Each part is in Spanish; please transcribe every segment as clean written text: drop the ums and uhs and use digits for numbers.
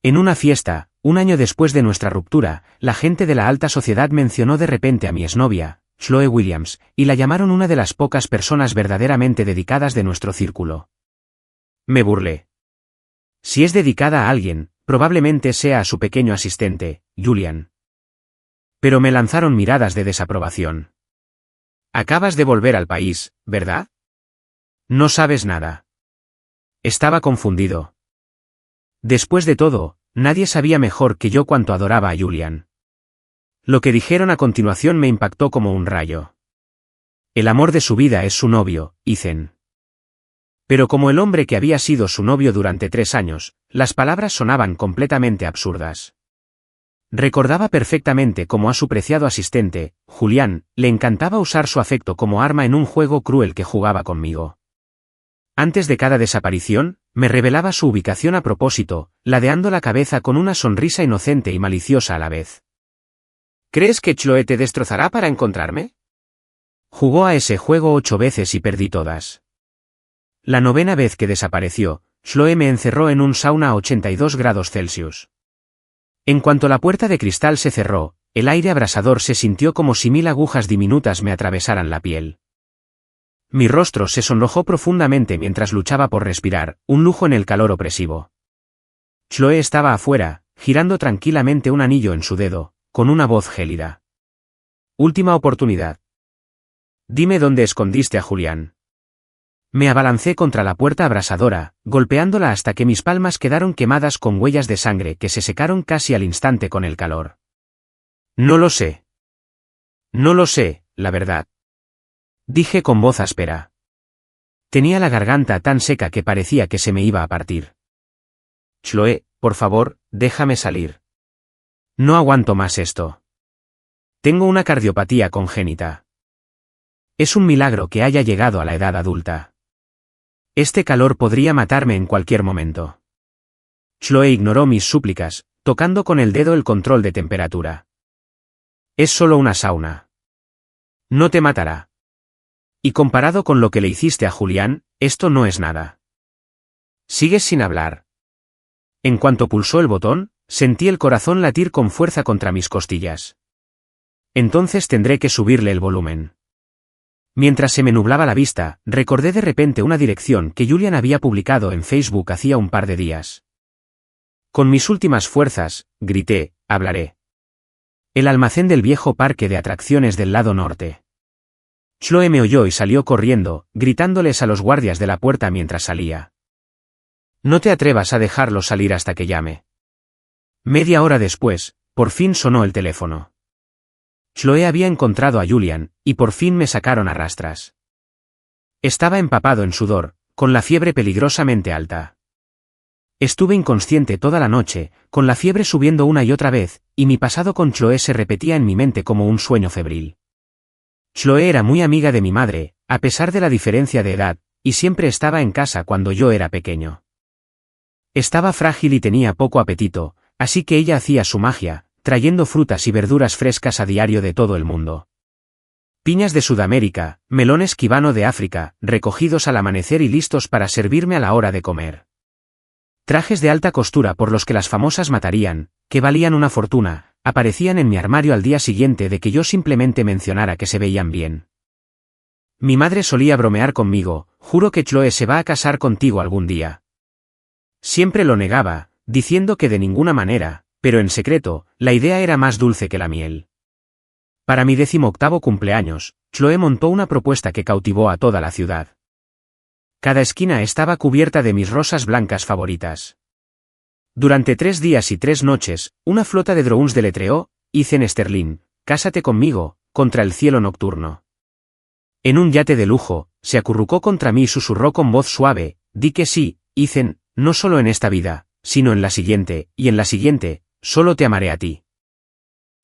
En una fiesta, un año después de nuestra ruptura, la gente de la alta sociedad mencionó de repente a mi exnovia, Chloe Williams, y la llamaron una de las pocas personas verdaderamente dedicadas de nuestro círculo. Me burlé. Si es dedicada a alguien, probablemente sea a su pequeño asistente, Julian. Pero me lanzaron miradas de desaprobación. Acabas de volver al país, ¿verdad? No sabes nada. Estaba confundido. Después de todo, nadie sabía mejor que yo cuánto adoraba a Julian. Lo que dijeron a continuación me impactó como un rayo. El amor de su vida es su novio, Ethan. Pero como el hombre que había sido su novio durante 3 años, las palabras sonaban completamente absurdas. Recordaba perfectamente cómo a su preciado asistente, Julián, le encantaba usar su afecto como arma en un juego cruel que jugaba conmigo. Antes de cada desaparición, me revelaba su ubicación a propósito, ladeando la cabeza con una sonrisa inocente y maliciosa a la vez. ¿Crees que Chloe te destrozará para encontrarme? Jugó a ese juego 8 veces y perdí todas. La 9ª vez que desapareció, Chloe me encerró en un sauna a 82 grados Celsius. En cuanto la puerta de cristal se cerró, el aire abrasador se sintió como si 1000 agujas diminutas me atravesaran la piel. Mi rostro se sonrojó profundamente mientras luchaba por respirar, un lujo en el calor opresivo. Chloe estaba afuera, girando tranquilamente un anillo en su dedo, con una voz gélida. Última oportunidad. Dime dónde escondiste a Julián. Me abalancé contra la puerta abrasadora, golpeándola hasta que mis palmas quedaron quemadas con huellas de sangre que se secaron casi al instante con el calor. No lo sé. No lo sé, la verdad. Dije con voz áspera. Tenía la garganta tan seca que parecía que se me iba a partir. Chloe, por favor, déjame salir. No aguanto más esto. Tengo una cardiopatía congénita. Es un milagro que haya llegado a la edad adulta. Este calor podría matarme en cualquier momento. Chloe ignoró mis súplicas, tocando con el dedo el control de temperatura. Es solo una sauna. No te matará. Y comparado con lo que le hiciste a Julián, esto no es nada. Sigues sin hablar. En cuanto pulsó el botón, sentí el corazón latir con fuerza contra mis costillas. Entonces tendré que subirle el volumen. Mientras se me nublaba la vista, recordé de repente una dirección que Julian había publicado en Facebook hacía un par de días. Con mis últimas fuerzas, grité, hablaré. El almacén del viejo parque de atracciones del lado norte. Chloe me oyó y salió corriendo, gritándoles a los guardias de la puerta mientras salía. No te atrevas a dejarlo salir hasta que llame. Media hora después, por fin sonó el teléfono. Chloe había encontrado a Julian, y por fin me sacaron a rastras. Estaba empapado en sudor, con la fiebre peligrosamente alta. Estuve inconsciente toda la noche, con la fiebre subiendo una y otra vez, y mi pasado con Chloe se repetía en mi mente como un sueño febril. Chloe era muy amiga de mi madre, a pesar de la diferencia de edad, y siempre estaba en casa cuando yo era pequeño. Estaba frágil y tenía poco apetito, así que ella hacía su magia, trayendo frutas y verduras frescas a diario de todo el mundo. Piñas de Sudamérica, melones quibano de África, recogidos al amanecer y listos para servirme a la hora de comer. Trajes de alta costura por los que las famosas matarían, que valían una fortuna, aparecían en mi armario al día siguiente de que yo simplemente mencionara que se veían bien. Mi madre solía bromear conmigo, juro que Chloe se va a casar contigo algún día. Siempre lo negaba, diciendo que de ninguna manera, pero en secreto, la idea era más dulce que la miel. Para mi 18º cumpleaños, Chloe montó una propuesta que cautivó a toda la ciudad. Cada esquina estaba cubierta de mis rosas blancas favoritas. Durante 3 días y 3 noches, una flota de drones deletreó, Ethan Sterling, cásate conmigo, contra el cielo nocturno. En un yate de lujo, se acurrucó contra mí y susurró con voz suave, di que sí, Ethan, no solo en esta vida, sino en la siguiente, y en la siguiente, solo te amaré a ti.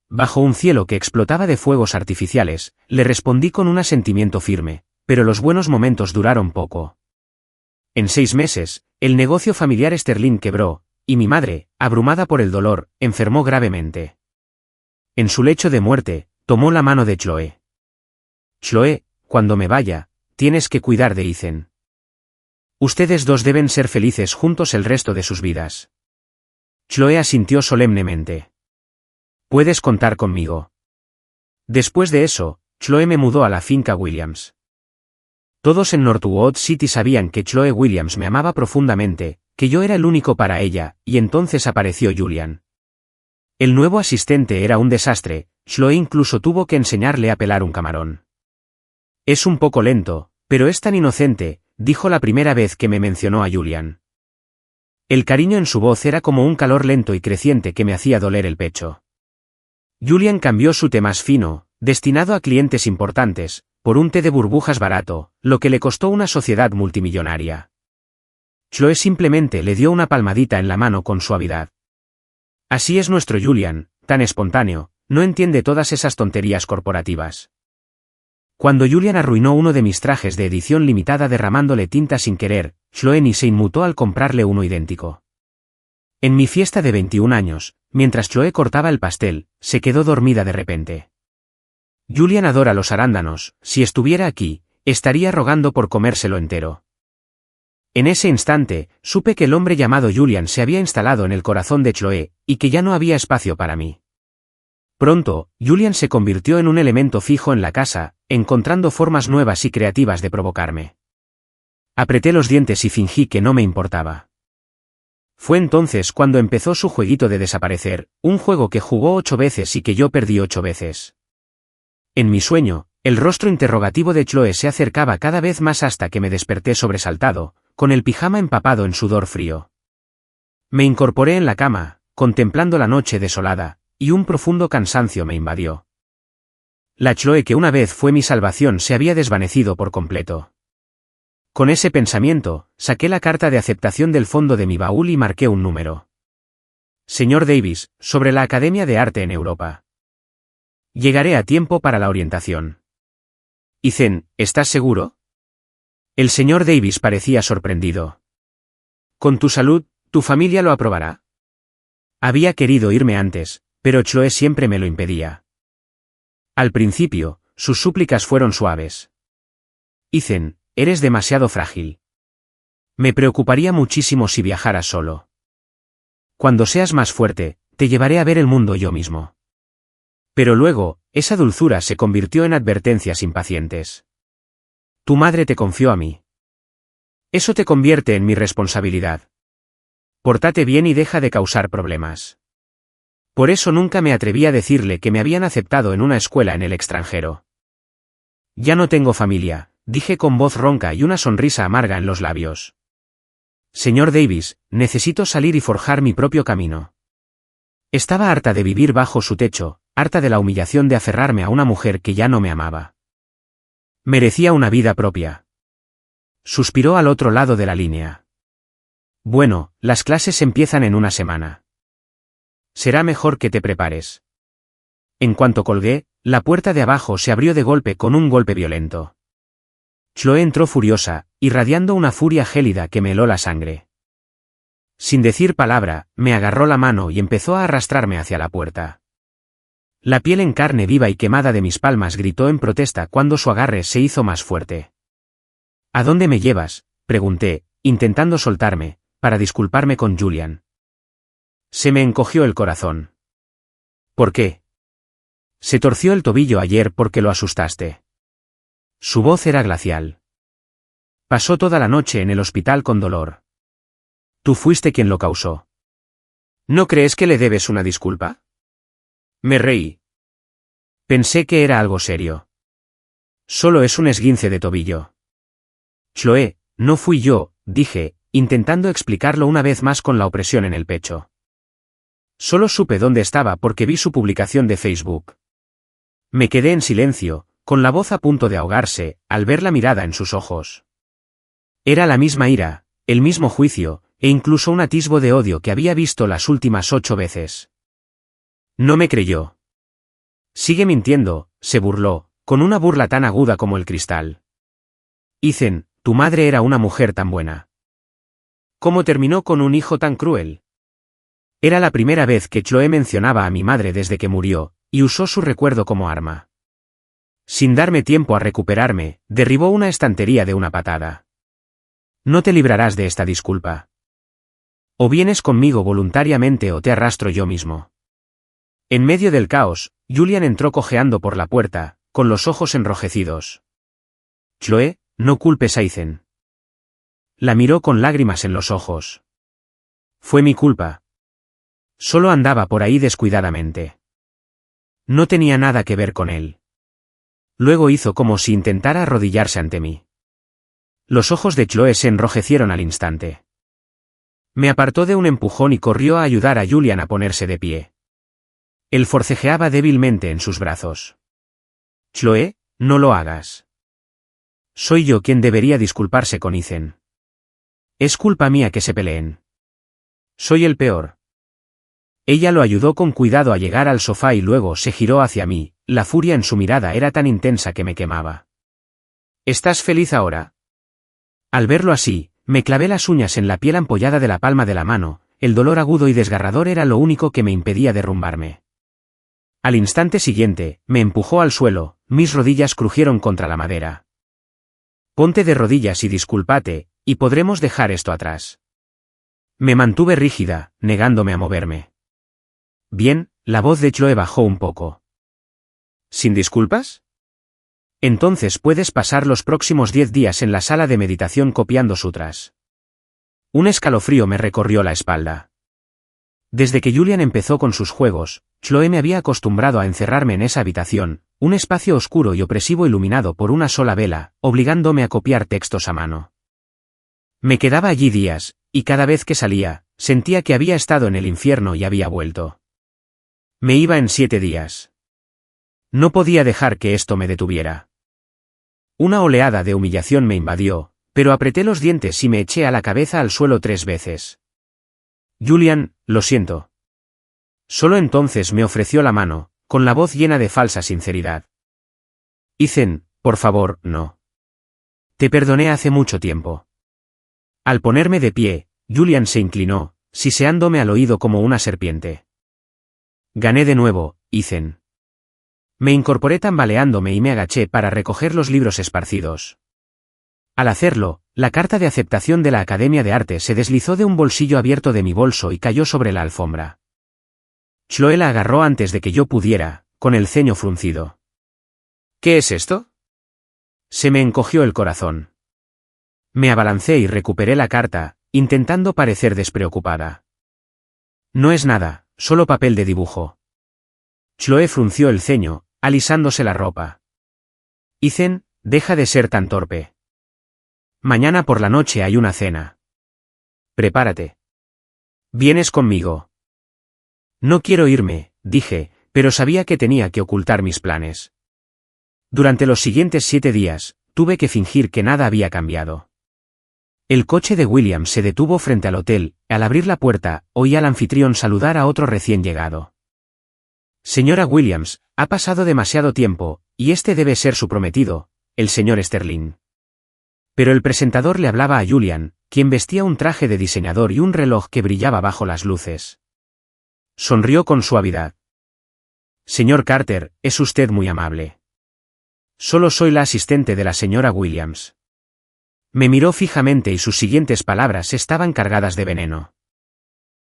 Bajo un cielo que explotaba de fuegos artificiales, le respondí con un asentimiento firme, pero los buenos momentos duraron poco. En 6 meses, el negocio familiar Sterling quebró, y mi madre, abrumada por el dolor, enfermó gravemente. En su lecho de muerte, tomó la mano de Chloe. Chloe, cuando me vaya, tienes que cuidar de Ethan. Ustedes dos deben ser felices juntos el resto de sus vidas. Chloe asintió solemnemente. Puedes contar conmigo. Después de eso, Chloe me mudó a la finca Williams. Todos en Northwood City sabían que Chloe Williams me amaba profundamente, que yo era el único para ella, y entonces apareció Julian. El nuevo asistente era un desastre, Chloe incluso tuvo que enseñarle a pelar un camarón. Es un poco lento, pero es tan inocente, dijo la primera vez que me mencionó a Julian. El cariño en su voz era como un calor lento y creciente que me hacía doler el pecho. Julian cambió su té más fino, destinado a clientes importantes, por un té de burbujas barato, lo que le costó una sociedad multimillonaria. Chloe simplemente le dio una palmadita en la mano con suavidad. Así es nuestro Julian, tan espontáneo, no entiende todas esas tonterías corporativas. Cuando Julian arruinó uno de mis trajes de edición limitada derramándole tinta sin querer, Chloe ni se inmutó al comprarle uno idéntico. En mi fiesta de 21 años, mientras Chloe cortaba el pastel, se quedó dormida de repente. Julian adora los arándanos, si estuviera aquí, estaría rogando por comérselo entero. En ese instante, supe que el hombre llamado Julian se había instalado en el corazón de Chloe, y que ya no había espacio para mí. Pronto, Julian se convirtió en un elemento fijo en la casa, encontrando formas nuevas y creativas de provocarme. Apreté los dientes y fingí que no me importaba. Fue entonces cuando empezó su jueguito de desaparecer, un juego que jugó 8 veces y que yo perdí 8 veces. En mi sueño, el rostro interrogativo de Chloe se acercaba cada vez más hasta que me desperté sobresaltado, con el pijama empapado en sudor frío. Me incorporé en la cama, contemplando la noche desolada, y un profundo cansancio me invadió. La Chloe que una vez fue mi salvación se había desvanecido por completo. Con ese pensamiento, saqué la carta de aceptación del fondo de mi baúl y marqué un número. Señor Davis, sobre la Academia de Arte en Europa. Llegaré a tiempo para la orientación. Ethan, ¿estás seguro? El señor Davis parecía sorprendido. Con tu salud, tu familia lo aprobará. Había querido irme antes, pero Chloe siempre me lo impedía. Al principio, sus súplicas fueron suaves. Ethan, eres demasiado frágil. Me preocuparía muchísimo si viajaras solo. Cuando seas más fuerte, te llevaré a ver el mundo yo mismo. Pero luego, esa dulzura se convirtió en advertencias impacientes. Tu madre te confió a mí. Eso te convierte en mi responsabilidad. Pórtate bien y deja de causar problemas. Por eso nunca me atreví a decirle que me habían aceptado en una escuela en el extranjero. Ya no tengo familia, dije con voz ronca y una sonrisa amarga en los labios. Señor Davis, necesito salir y forjar mi propio camino. Estaba harta de vivir bajo su techo, harta de la humillación de aferrarme a una mujer que ya no me amaba. Merecía una vida propia. Suspiró al otro lado de la línea. Bueno, las clases empiezan en una semana. Será mejor que te prepares. En cuanto colgué, la puerta de abajo se abrió de golpe con un golpe violento. Chloe entró furiosa, irradiando una furia gélida que me heló la sangre. Sin decir palabra, me agarró la mano y empezó a arrastrarme hacia la puerta. La piel en carne viva y quemada de mis palmas gritó en protesta cuando su agarre se hizo más fuerte. ¿A dónde me llevas?, pregunté, intentando soltarme, para disculparme con Julian. Se me encogió el corazón. ¿Por qué? Se torció el tobillo ayer porque lo asustaste. Su voz era glacial. Pasó toda la noche en el hospital con dolor. Tú fuiste quien lo causó. ¿No crees que le debes una disculpa? Me reí. Pensé que era algo serio. Solo es un esguince de tobillo. Chloe, no fui yo, dije, intentando explicarlo una vez más con la opresión en el pecho. Solo supe dónde estaba porque vi su publicación de Facebook. Me quedé en silencio, con la voz a punto de ahogarse, al ver la mirada en sus ojos. Era la misma ira, el mismo juicio, e incluso un atisbo de odio que había visto las últimas 8 veces. No me creyó. Sigue mintiendo, se burló, con una burla tan aguda como el cristal. Ethan, tu madre era una mujer tan buena. ¿Cómo terminó con un hijo tan cruel? Era la primera vez que Chloe mencionaba a mi madre desde que murió, y usó su recuerdo como arma. Sin darme tiempo a recuperarme, derribó una estantería de una patada. No te librarás de esta disculpa. O vienes conmigo voluntariamente o te arrastro yo mismo. En medio del caos, Julian entró cojeando por la puerta, con los ojos enrojecidos. Chloe, no culpes a Ethan. La miró con lágrimas en los ojos. Fue mi culpa. Solo andaba por ahí descuidadamente. No tenía nada que ver con él. Luego hizo como si intentara arrodillarse ante mí. Los ojos de Chloe se enrojecieron al instante. Me apartó de un empujón y corrió a ayudar a Julian a ponerse de pie. Él forcejeaba débilmente en sus brazos. Chloe, no lo hagas. Soy yo quien debería disculparse con Ethan. Es culpa mía que se peleen. Soy el peor. Ella lo ayudó con cuidado a llegar al sofá y luego se giró hacia mí, la furia en su mirada era tan intensa que me quemaba. ¿Estás feliz ahora? Al verlo así, me clavé las uñas en la piel ampollada de la palma de la mano, el dolor agudo y desgarrador era lo único que me impedía derrumbarme. Al instante siguiente, me empujó al suelo, mis rodillas crujieron contra la madera. Ponte de rodillas y discúlpate, y podremos dejar esto atrás. Me mantuve rígida, negándome a moverme. Bien, la voz de Chloe bajó un poco. ¿Sin disculpas? Entonces puedes pasar los próximos 10 días en la sala de meditación copiando sutras. Un escalofrío me recorrió la espalda. Desde que Julian empezó con sus juegos, Chloe me había acostumbrado a encerrarme en esa habitación, un espacio oscuro y opresivo iluminado por una sola vela, obligándome a copiar textos a mano. Me quedaba allí días, y cada vez que salía, sentía que había estado en el infierno y había vuelto. Me iba en 7 días. No podía dejar que esto me detuviera. Una oleada de humillación me invadió, pero apreté los dientes y me eché a la cabeza al suelo 3 veces. Julian, lo siento. Solo entonces me ofreció la mano, con la voz llena de falsa sinceridad. Ethan, por favor, no. Te perdoné hace mucho tiempo. Al ponerme de pie, Julian se inclinó, siseándome al oído como una serpiente. Gané de nuevo, Ethan. Me incorporé tambaleándome y me agaché para recoger los libros esparcidos. Al hacerlo, la carta de aceptación de la Academia de Arte se deslizó de un bolsillo abierto de mi bolso y cayó sobre la alfombra. Chloe la agarró antes de que yo pudiera, con el ceño fruncido. ¿Qué es esto? Se me encogió el corazón. Me abalancé y recuperé la carta, intentando parecer despreocupada. No es nada, solo papel de dibujo. Chloe frunció el ceño, alisándose la ropa. Ethan, deja de ser tan torpe. Mañana por la noche hay una cena. Prepárate. ¿Vienes conmigo? No quiero irme, dije, pero sabía que tenía que ocultar mis planes. Durante los siguientes 7 días, tuve que fingir que nada había cambiado. El coche de Williams se detuvo frente al hotel, al abrir la puerta, oí al anfitrión saludar a otro recién llegado. Señora Williams, ha pasado demasiado tiempo, y este debe ser su prometido, el señor Sterling. Pero el presentador le hablaba a Julian, quien vestía un traje de diseñador y un reloj que brillaba bajo las luces. Sonrió con suavidad. Señor Carter, es usted muy amable. Solo soy la asistente de la señora Williams. Me miró fijamente y sus siguientes palabras estaban cargadas de veneno.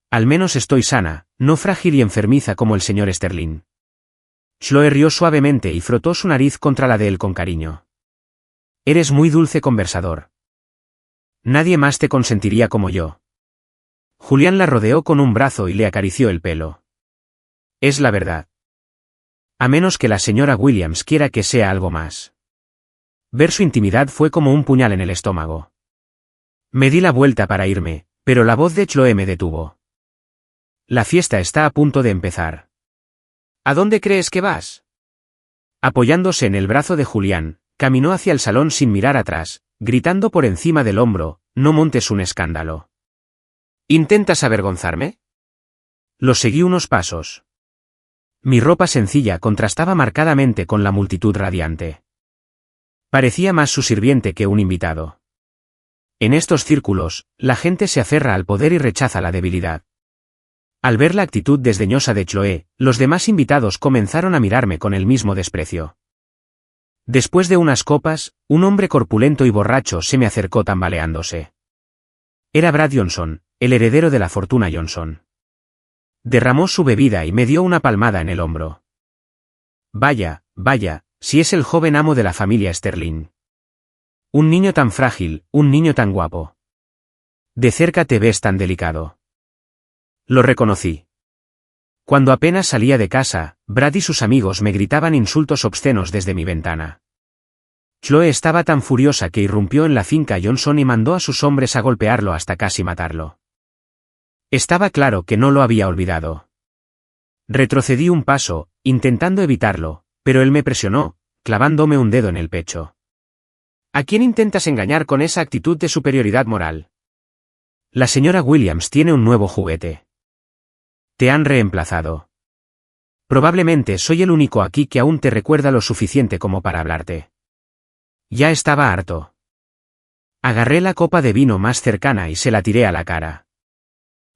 Al menos estoy sana, no frágil y enfermiza como el señor Sterling. Chloe rió suavemente y frotó su nariz contra la de él con cariño. Eres muy dulce conversador. Nadie más te consentiría como yo. Julián la rodeó con un brazo y le acarició el pelo. Es la verdad. A menos que la señora Williams quiera que sea algo más. Ver su intimidad fue como un puñal en el estómago. Me di la vuelta para irme, pero la voz de Chloe me detuvo. La fiesta está a punto de empezar. ¿A dónde crees que vas? Apoyándose en el brazo de Julián, caminó hacia el salón sin mirar atrás, gritando por encima del hombro, no montes un escándalo. ¿Intentas avergonzarme? Lo seguí unos pasos. Mi ropa sencilla contrastaba marcadamente con la multitud radiante. Parecía más su sirviente que un invitado. En estos círculos, la gente se aferra al poder y rechaza la debilidad. Al ver la actitud desdeñosa de Chloe, los demás invitados comenzaron a mirarme con el mismo desprecio. Después de unas copas, un hombre corpulento y borracho se me acercó tambaleándose. Era Brad Johnson, el heredero de la fortuna Johnson. Derramó su bebida y me dio una palmada en el hombro. Vaya, vaya, si es el joven amo de la familia Sterling. Un niño tan frágil, un niño tan guapo. De cerca te ves tan delicado. Lo reconocí. Cuando apenas salía de casa, Brad y sus amigos me gritaban insultos obscenos desde mi ventana. Chloe estaba tan furiosa que irrumpió en la finca Johnson y mandó a sus hombres a golpearlo hasta casi matarlo. Estaba claro que no lo había olvidado. Retrocedí un paso, intentando evitarlo, pero él me presionó, clavándome un dedo en el pecho. ¿A quién intentas engañar con esa actitud de superioridad moral? La señora Williams tiene un nuevo juguete. Te han reemplazado. Probablemente soy el único aquí que aún te recuerda lo suficiente como para hablarte. Ya estaba harto. Agarré la copa de vino más cercana y se la tiré a la cara.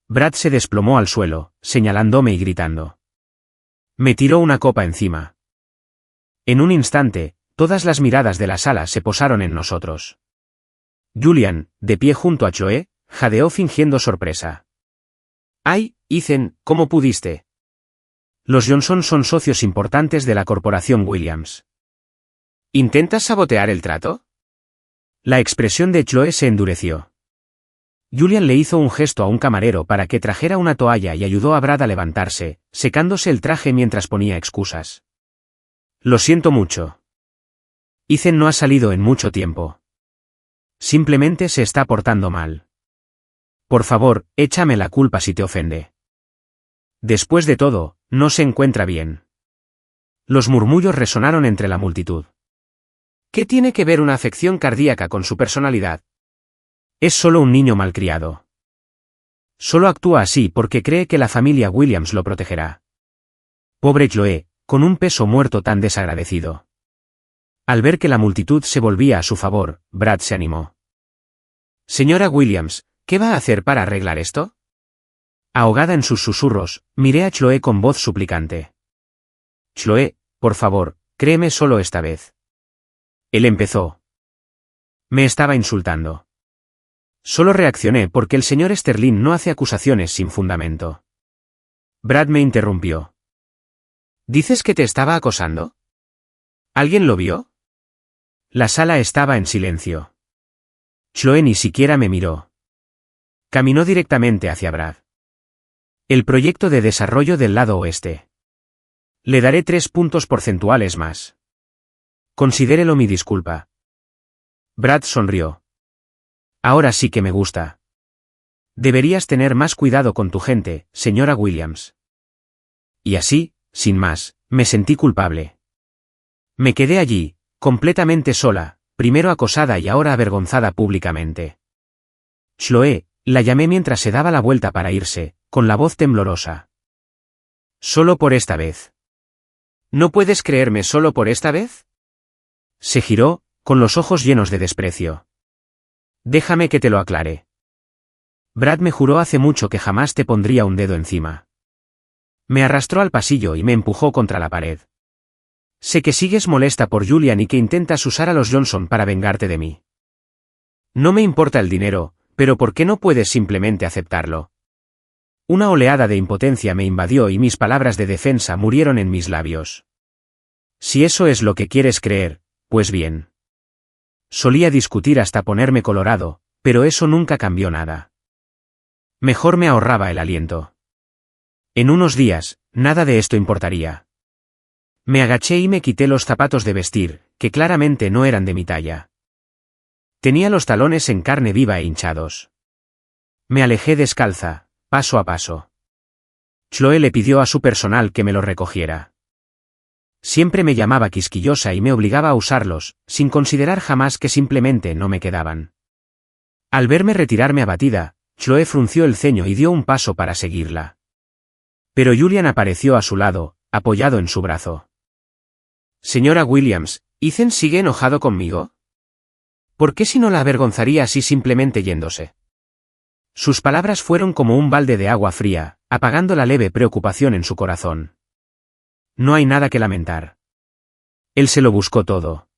Brad se desplomó al suelo, señalándome y gritando. Me tiró una copa encima. En un instante, todas las miradas de la sala se posaron en nosotros. Julian, de pie junto a Chloe, jadeó fingiendo sorpresa. ¡Ay, Ethan, cómo pudiste! Los Johnson son socios importantes de la corporación Williams. ¿Intentas sabotear el trato? La expresión de Chloe se endureció. Julian le hizo un gesto a un camarero para que trajera una toalla y ayudó a Brad a levantarse, secándose el traje mientras ponía excusas. Lo siento mucho. Ethan no ha salido en mucho tiempo. Simplemente se está portando mal. Por favor, échame la culpa si te ofende. Después de todo, no se encuentra bien. Los murmullos resonaron entre la multitud. ¿Qué tiene que ver una afección cardíaca con su personalidad? Es solo un niño malcriado. Solo actúa así porque cree que la familia Williams lo protegerá. Pobre Chloe, con un peso muerto tan desagradecido. Al ver que la multitud se volvía a su favor, Brad se animó. Señora Williams, ¿qué va a hacer para arreglar esto? Ahogada en sus susurros, miré a Chloe con voz suplicante. Chloe, por favor, créeme solo esta vez. Él empezó. Me estaba insultando. Solo reaccioné porque el señor Sterling no hace acusaciones sin fundamento. Brad me interrumpió. ¿Dices que te estaba acosando? ¿Alguien lo vio? La sala estaba en silencio. Chloe ni siquiera me miró. Caminó directamente hacia Brad. El proyecto de desarrollo del lado oeste. Le daré 3 puntos porcentuales más. Considérelo mi disculpa. Brad sonrió. Ahora sí que me gusta. Deberías tener más cuidado con tu gente, señora Williams. Y así, sin más, me sentí culpable. Me quedé allí, completamente sola, primero acosada y ahora avergonzada públicamente. Chloe, la llamé mientras se daba la vuelta para irse, con la voz temblorosa. Solo por esta vez. ¿No puedes creerme solo por esta vez? Se giró, con los ojos llenos de desprecio. Déjame que te lo aclare. Brad me juró hace mucho que jamás te pondría un dedo encima. Me arrastró al pasillo y me empujó contra la pared. Sé que sigues molesta por Julian y que intentas usar a los Johnson para vengarte de mí. No me importa el dinero, pero ¿por qué no puedes simplemente aceptarlo? Una oleada de impotencia me invadió y mis palabras de defensa murieron en mis labios. Si eso es lo que quieres creer, pues bien. Solía discutir hasta ponerme colorado, pero eso nunca cambió nada. Mejor me ahorraba el aliento. En unos días, nada de esto importaría. Me agaché y me quité los zapatos de vestir, que claramente no eran de mi talla. Tenía los talones en carne viva e hinchados. Me alejé descalza, paso a paso. Chloe le pidió a su personal que me lo recogiera. Siempre me llamaba quisquillosa y me obligaba a usarlos, sin considerar jamás que simplemente no me quedaban. Al verme retirarme abatida, Chloe frunció el ceño y dio un paso para seguirla. Pero Julian apareció a su lado, apoyado en su brazo. Señora Williams, ¿Ethan sigue enojado conmigo? ¿Por qué si no la avergonzaría así simplemente yéndose? Sus palabras fueron como un balde de agua fría, apagando la leve preocupación en su corazón. No hay nada que lamentar. Él se lo buscó todo.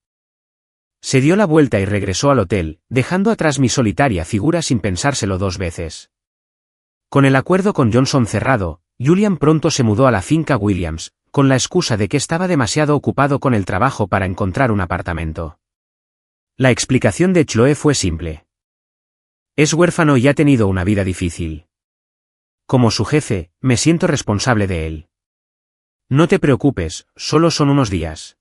Se dio la vuelta y regresó al hotel, dejando atrás mi solitaria figura sin pensárselo 2 veces. Con el acuerdo con Johnson cerrado, Julian pronto se mudó a la finca Williams, con la excusa de que estaba demasiado ocupado con el trabajo para encontrar un apartamento. La explicación de Chloe fue simple. Es huérfano y ha tenido una vida difícil. Como su jefe, me siento responsable de él. No te preocupes, solo son unos días.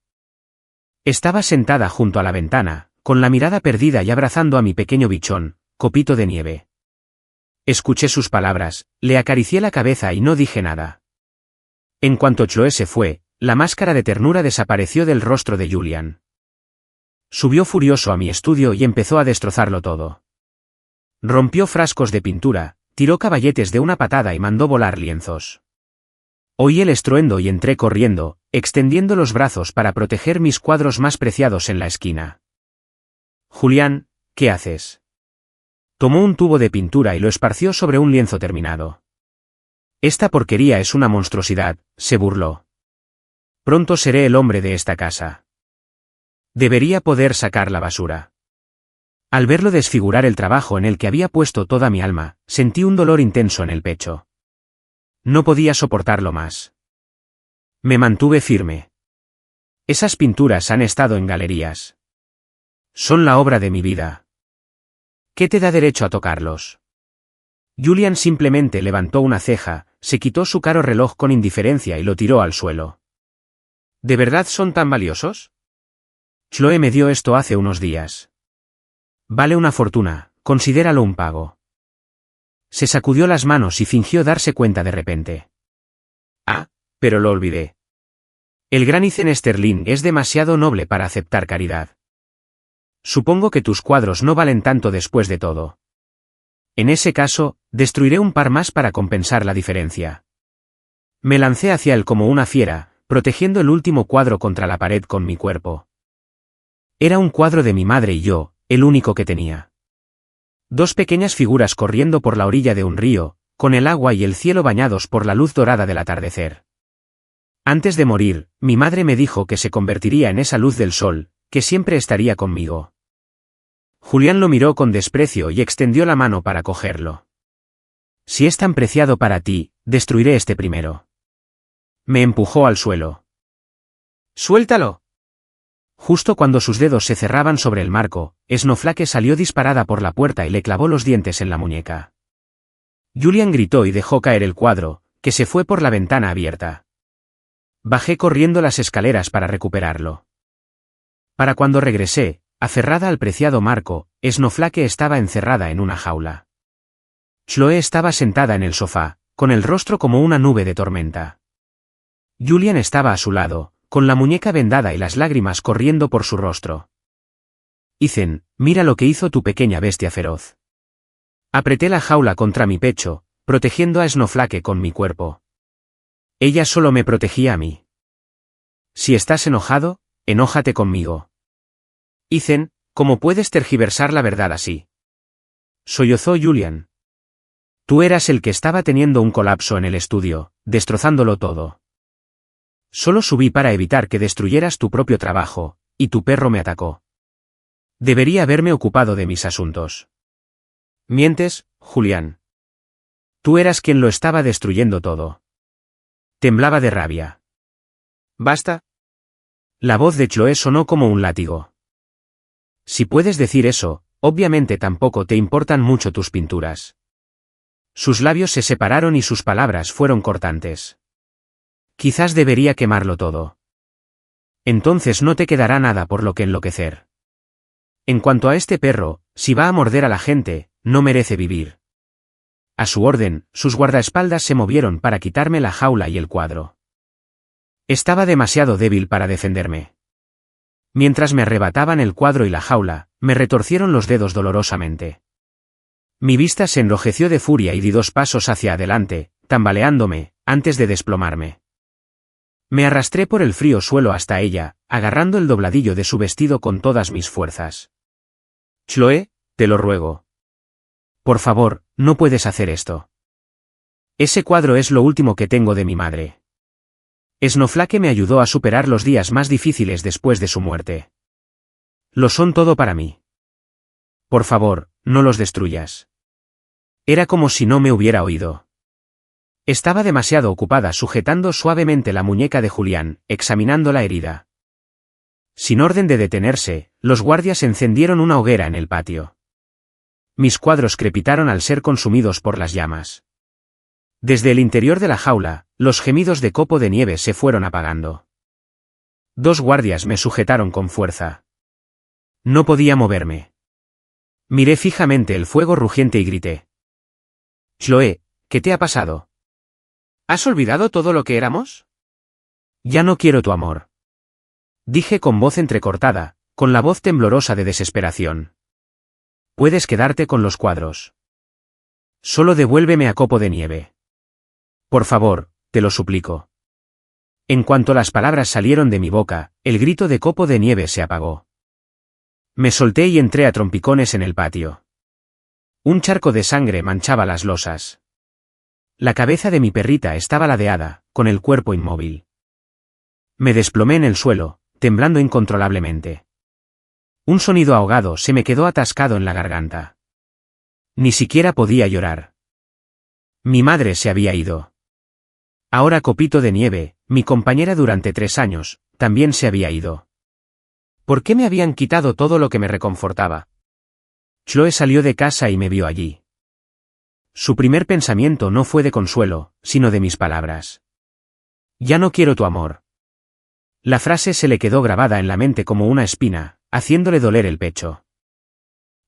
Estaba sentada junto a la ventana, con la mirada perdida y abrazando a mi pequeño bichón, Copito de Nieve. Escuché sus palabras, le acaricié la cabeza y no dije nada. En cuanto Chloe se fue, la máscara de ternura desapareció del rostro de Julian. Subió furioso a mi estudio y empezó a destrozarlo todo. Rompió frascos de pintura, tiró caballetes de una patada y mandó volar lienzos. Oí el estruendo y entré corriendo, extendiendo los brazos para proteger mis cuadros más preciados en la esquina. Julián, ¿qué haces? Tomó un tubo de pintura y lo esparció sobre un lienzo terminado. Esta porquería es una monstruosidad, se burló. Pronto seré el hombre de esta casa. Debería poder sacar la basura. Al verlo desfigurar el trabajo en el que había puesto toda mi alma, sentí un dolor intenso en el pecho. No podía soportarlo más. Me mantuve firme. Esas pinturas han estado en galerías. Son la obra de mi vida. ¿Qué te da derecho a tocarlos? Julian simplemente levantó una ceja, se quitó su caro reloj con indiferencia y lo tiró al suelo. ¿De verdad son tan valiosos? Chloe me dio esto hace unos días. Vale una fortuna, considéralo un pago. Se sacudió las manos y fingió darse cuenta de repente. Ah, pero lo olvidé. El gran Ethan Sterling es demasiado noble para aceptar caridad. Supongo que tus cuadros no valen tanto después de todo. En ese caso, destruiré un par más para compensar la diferencia. Me lancé hacia él como una fiera, protegiendo el último cuadro contra la pared con mi cuerpo. Era un cuadro de mi madre y yo, el único que tenía. 2 pequeñas figuras corriendo por la orilla de un río, con el agua y el cielo bañados por la luz dorada del atardecer. Antes de morir, mi madre me dijo que se convertiría en esa luz del sol, que siempre estaría conmigo. Julián lo miró con desprecio y extendió la mano para cogerlo. Si es tan preciado para ti, destruiré este primero. Me empujó al suelo. ¡Suéltalo! Justo cuando sus dedos se cerraban sobre el marco, Snowflake salió disparada por la puerta y le clavó los dientes en la muñeca. Julian gritó y dejó caer el cuadro, que se fue por la ventana abierta. Bajé corriendo las escaleras para recuperarlo. Para cuando regresé, aferrada al preciado marco, Snowflake estaba encerrada en una jaula. Chloe estaba sentada en el sofá, con el rostro como una nube de tormenta. Julian estaba a su lado, con la muñeca vendada y las lágrimas corriendo por su rostro. Ethan, mira lo que hizo tu pequeña bestia feroz. Apreté la jaula contra mi pecho, protegiendo a Snowflake con mi cuerpo. Ella solo me protegía a mí. Si estás enojado, enójate conmigo. Ethan, ¿cómo puedes tergiversar la verdad así? Sollozó Julian. Tú eras el que estaba teniendo un colapso en el estudio, destrozándolo todo. Solo subí para evitar que destruyeras tu propio trabajo, y tu perro me atacó. Debería haberme ocupado de mis asuntos. Mientes, Julián. Tú eras quien lo estaba destruyendo todo. Temblaba de rabia. ¿Basta? La voz de Chloe sonó como un látigo. Si puedes decir eso, obviamente tampoco te importan mucho tus pinturas. Sus labios se separaron y sus palabras fueron cortantes. Quizás debería quemarlo todo. Entonces no te quedará nada por lo que enloquecer. En cuanto a este perro, si va a morder a la gente, no merece vivir. A su orden, sus guardaespaldas se movieron para quitarme la jaula y el cuadro. Estaba demasiado débil para defenderme. Mientras me arrebataban el cuadro y la jaula, me retorcieron los dedos dolorosamente. Mi vista se enrojeció de furia y di 2 pasos hacia adelante, tambaleándome, antes de desplomarme. Me arrastré por el frío suelo hasta ella, agarrando el dobladillo de su vestido con todas mis fuerzas. Chloe, te lo ruego. Por favor, no puedes hacer esto. Ese cuadro es lo último que tengo de mi madre. Snowflake me ayudó a superar los días más difíciles después de su muerte. Lo son todo para mí. Por favor, no los destruyas. Era como si no me hubiera oído. Estaba demasiado ocupada sujetando suavemente la muñeca de Julián, examinando la herida. Sin orden de detenerse, los guardias encendieron una hoguera en el patio. Mis cuadros crepitaron al ser consumidos por las llamas. Desde el interior de la jaula, los gemidos de Copo de Nieve se fueron apagando. 2 guardias me sujetaron con fuerza. No podía moverme. Miré fijamente el fuego rugiente y grité. Chloe, ¿qué te ha pasado? ¿Has olvidado todo lo que éramos? Ya no quiero tu amor. Dije con voz entrecortada, con la voz temblorosa de desesperación. Puedes quedarte con los cuadros. Solo devuélveme a Copo de Nieve. Por favor, te lo suplico. En cuanto las palabras salieron de mi boca, el grito de Copo de Nieve se apagó. Me solté y entré a trompicones en el patio. Un charco de sangre manchaba las losas. La cabeza de mi perrita estaba ladeada, con el cuerpo inmóvil. Me desplomé en el suelo, temblando incontrolablemente. Un sonido ahogado se me quedó atascado en la garganta. Ni siquiera podía llorar. Mi madre se había ido. Ahora Copito de Nieve, mi compañera durante 3 años, también se había ido. ¿Por qué me habían quitado todo lo que me reconfortaba? Chloe salió de casa y me vio allí. Su primer pensamiento no fue de consuelo, sino de mis palabras. Ya no quiero tu amor. La frase se le quedó grabada en la mente como una espina, haciéndole doler el pecho.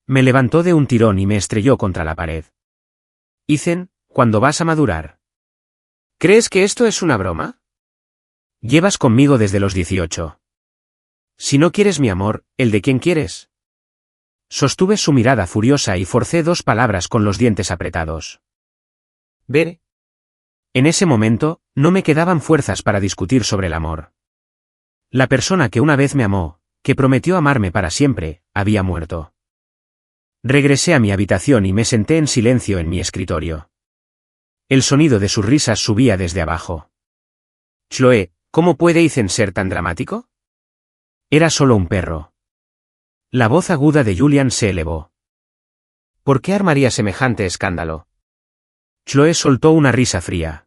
Me levantó de un tirón y me estrelló contra la pared. Ethan, ¿cuándo vas a madurar? ¿Crees que esto es una broma? Llevas conmigo desde los 18. Si no quieres mi amor, ¿el de quién quieres? Sostuve su mirada furiosa y forcé 2 palabras con los dientes apretados. Ver. En ese momento, no me quedaban fuerzas para discutir sobre el amor. La persona que una vez me amó, que prometió amarme para siempre, había muerto. Regresé a mi habitación y me senté en silencio en mi escritorio. El sonido de sus risas subía desde abajo. Chloe, ¿cómo puede Ethan ser tan dramático? Era solo un perro. La voz aguda de Julian se elevó. ¿Por qué armaría semejante escándalo? Chloe soltó una risa fría.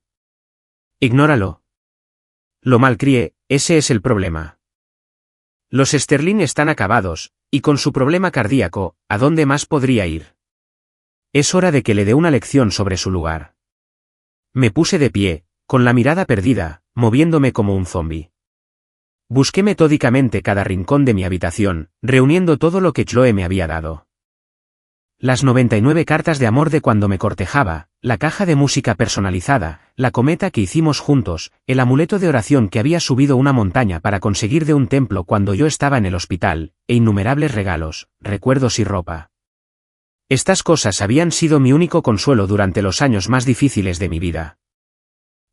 Ignóralo. Lo malcrié, ese es el problema. Los Sterling están acabados, y con su problema cardíaco, ¿a dónde más podría ir? Es hora de que le dé una lección sobre su lugar. Me puse de pie, con la mirada perdida, moviéndome como un zombi. Busqué metódicamente cada rincón de mi habitación, reuniendo todo lo que Chloe me había dado. Las 99 cartas de amor de cuando me cortejaba, la caja de música personalizada, la cometa que hicimos juntos, el amuleto de oración que había subido una montaña para conseguir de un templo cuando yo estaba en el hospital, e innumerables regalos, recuerdos y ropa. Estas cosas habían sido mi único consuelo durante los años más difíciles de mi vida.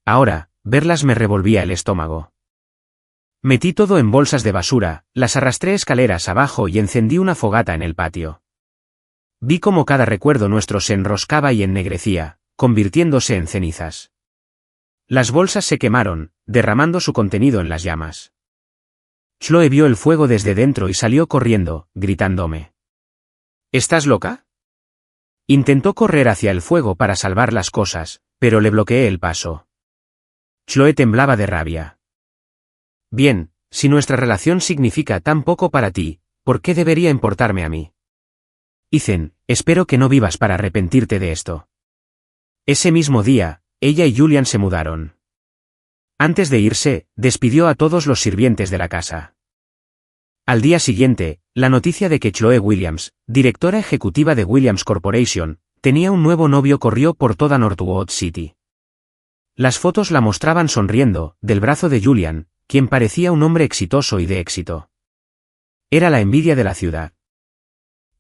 Ahora, verlas me revolvía el estómago. Metí todo en bolsas de basura, las arrastré escaleras abajo y encendí una fogata en el patio. Vi cómo cada recuerdo nuestro se enroscaba y ennegrecía, convirtiéndose en cenizas. Las bolsas se quemaron, derramando su contenido en las llamas. Chloe vio el fuego desde dentro y salió corriendo, gritándome. ¿Estás loca? Intentó correr hacia el fuego para salvar las cosas, pero le bloqueé el paso. Chloe temblaba de rabia. Bien, si nuestra relación significa tan poco para ti, ¿por qué debería importarme a mí? Ethan, espero que no vivas para arrepentirte de esto. Ese mismo día, ella y Julian se mudaron. Antes de irse, despidió a todos los sirvientes de la casa. Al día siguiente, la noticia de que Chloe Williams, directora ejecutiva de Williams Corporation, tenía un nuevo novio corrió por toda Northwood City. Las fotos la mostraban sonriendo, del brazo de Julian, quien parecía un hombre exitoso y de éxito. Era la envidia de la ciudad.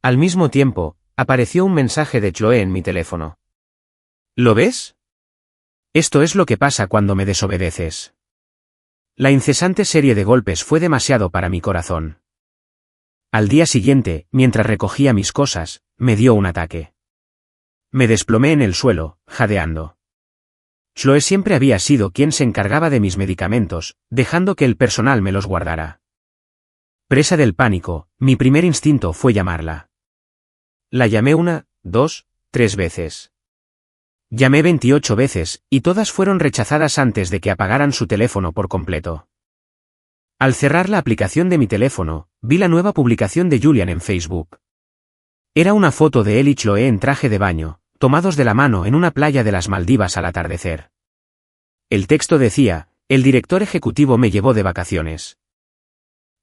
Al mismo tiempo, apareció un mensaje de Chloe en mi teléfono. ¿Lo ves? Esto es lo que pasa cuando me desobedeces. La incesante serie de golpes fue demasiado para mi corazón. Al día siguiente, mientras recogía mis cosas, me dio un ataque. Me desplomé en el suelo, jadeando. Chloe siempre había sido quien se encargaba de mis medicamentos, dejando que el personal me los guardara. Presa del pánico, mi primer instinto fue llamarla. La llamé 1, 2, 3 veces. Llamé 28 veces, y todas fueron rechazadas antes de que apagaran su teléfono por completo. Al cerrar la aplicación de mi teléfono, vi la nueva publicación de Julian en Facebook. Era una foto de él y Chloe en traje de baño, tomados de la mano en una playa de las Maldivas al atardecer. El texto decía: el director ejecutivo me llevó de vacaciones.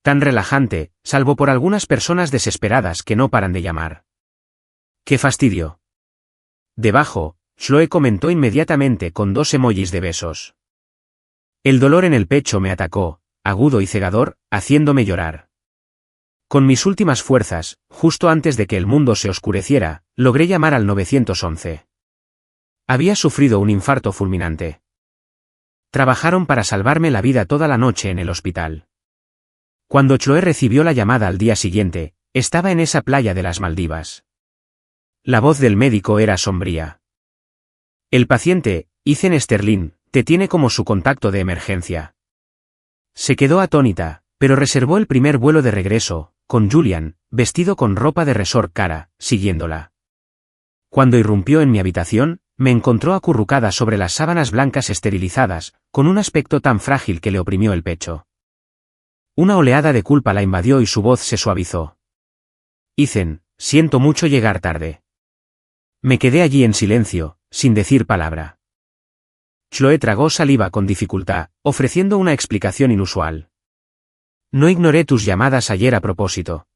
Tan relajante, salvo por algunas personas desesperadas que no paran de llamar. ¡Qué fastidio! Debajo, Chloe comentó inmediatamente con 2 emojis de besos. El dolor en el pecho me atacó, agudo y cegador, haciéndome llorar. Con mis últimas fuerzas, justo antes de que el mundo se oscureciera, logré llamar al 911. Había sufrido un infarto fulminante. Trabajaron para salvarme la vida toda la noche en el hospital. Cuando Chloe recibió la llamada al día siguiente, estaba en esa playa de las Maldivas. La voz del médico era sombría. El paciente, Ethan Sterling, te tiene como su contacto de emergencia. Se quedó atónita, pero reservó el primer vuelo de regreso, con Julian, vestido con ropa de resort cara, siguiéndola. Cuando irrumpió en mi habitación, me encontró acurrucada sobre las sábanas blancas esterilizadas, con un aspecto tan frágil que le oprimió el pecho. Una oleada de culpa la invadió y su voz se suavizó. Ethan, siento mucho llegar tarde. Me quedé allí en silencio, sin decir palabra. Chloe tragó saliva con dificultad, ofreciendo una explicación inusual. No ignoré tus llamadas ayer a propósito.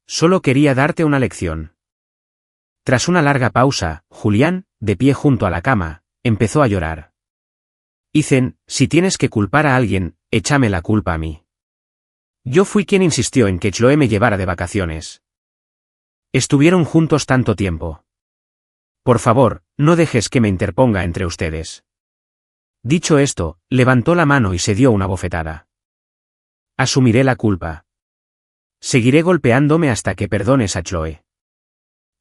Solo quería darte una lección. Tras una larga pausa, Julián, de pie junto a la cama, empezó a llorar. Ethan, si tienes que culpar a alguien, échame la culpa a mí. Yo fui quien insistió en que Chloe me llevara de vacaciones. Estuvieron juntos tanto tiempo. Por favor, no dejes que me interponga entre ustedes. Dicho esto, levantó la mano y se dio una bofetada. Asumiré la culpa. Seguiré golpeándome hasta que perdones a Chloe.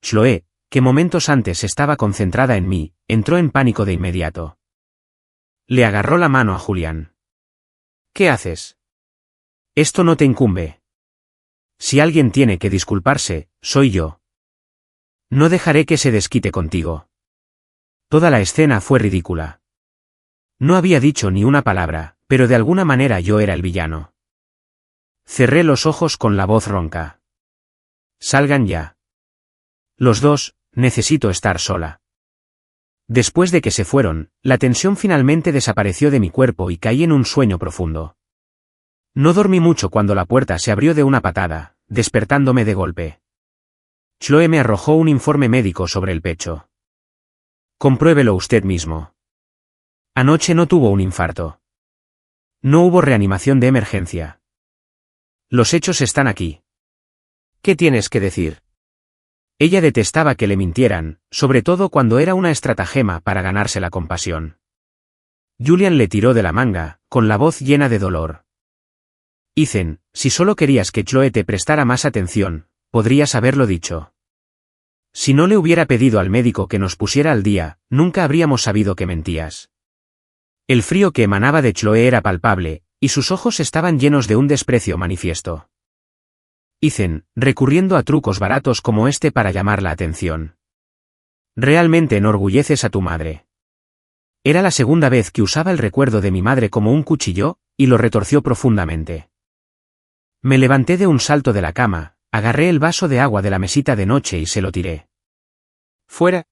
Chloe, que momentos antes estaba concentrada en mí, entró en pánico de inmediato. Le agarró la mano a Julián. ¿Qué haces? Esto no te incumbe. Si alguien tiene que disculparse, soy yo. No dejaré que se desquite contigo. Toda la escena fue ridícula. No había dicho ni una palabra, pero de alguna manera yo era el villano. Cerré los ojos con la voz ronca. Salgan ya. Los dos, necesito estar sola. Después de que se fueron, la tensión finalmente desapareció de mi cuerpo y caí en un sueño profundo. No dormí mucho cuando la puerta se abrió de una patada, despertándome de golpe. Chloe me arrojó un informe médico sobre el pecho. Compruébelo usted mismo. Anoche no tuvo un infarto. No hubo reanimación de emergencia. Los hechos están aquí. ¿Qué tienes que decir? Ella detestaba que le mintieran, sobre todo cuando era una estratagema para ganarse la compasión. Julian le tiró de la manga, con la voz llena de dolor. Ethan, si solo querías que Chloe te prestara más atención, podrías haberlo dicho. Si no le hubiera pedido al médico que nos pusiera al día, nunca habríamos sabido que mentías. El frío que emanaba de Chloe era palpable, y sus ojos estaban llenos de un desprecio manifiesto. Ethan, recurriendo a trucos baratos como este para llamar la atención. Realmente enorgulleces a tu madre. Era la segunda vez que usaba el recuerdo de mi madre como un cuchillo, y lo retorció profundamente. Me levanté de un salto de la cama, agarré el vaso de agua de la mesita de noche y se lo tiré. ¡Fuera!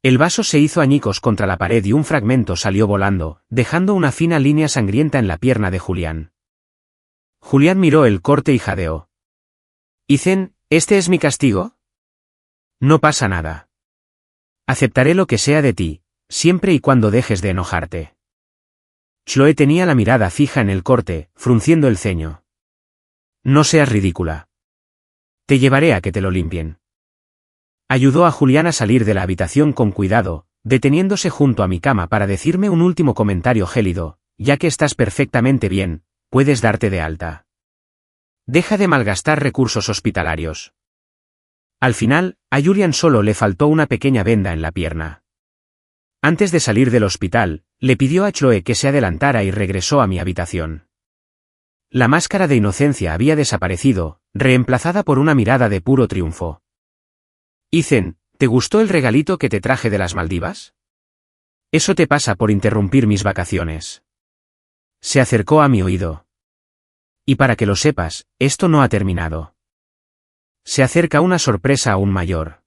El vaso se hizo añicos contra la pared y un fragmento salió volando, dejando una fina línea sangrienta en la pierna de Julián. Julián miró el corte y jadeó. Ethan, ¿este es mi castigo? No pasa nada. Aceptaré lo que sea de ti, siempre y cuando dejes de enojarte. Chloe tenía la mirada fija en el corte, frunciendo el ceño. No seas ridícula. Te llevaré a que te lo limpien. Ayudó a Julián a salir de la habitación con cuidado, deteniéndose junto a mi cama para decirme un último comentario gélido: ya que estás perfectamente bien, puedes darte de alta. Deja de malgastar recursos hospitalarios. Al final, a Julián solo le faltó una pequeña venda en la pierna. Antes de salir del hospital, le pidió a Chloe que se adelantara y regresó a mi habitación. La máscara de inocencia había desaparecido, reemplazada por una mirada de puro triunfo. Ethan, ¿te gustó el regalito que te traje de las Maldivas? Eso te pasa por interrumpir mis vacaciones. Se acercó a mi oído. Y para que lo sepas, esto no ha terminado. Se acerca una sorpresa aún mayor.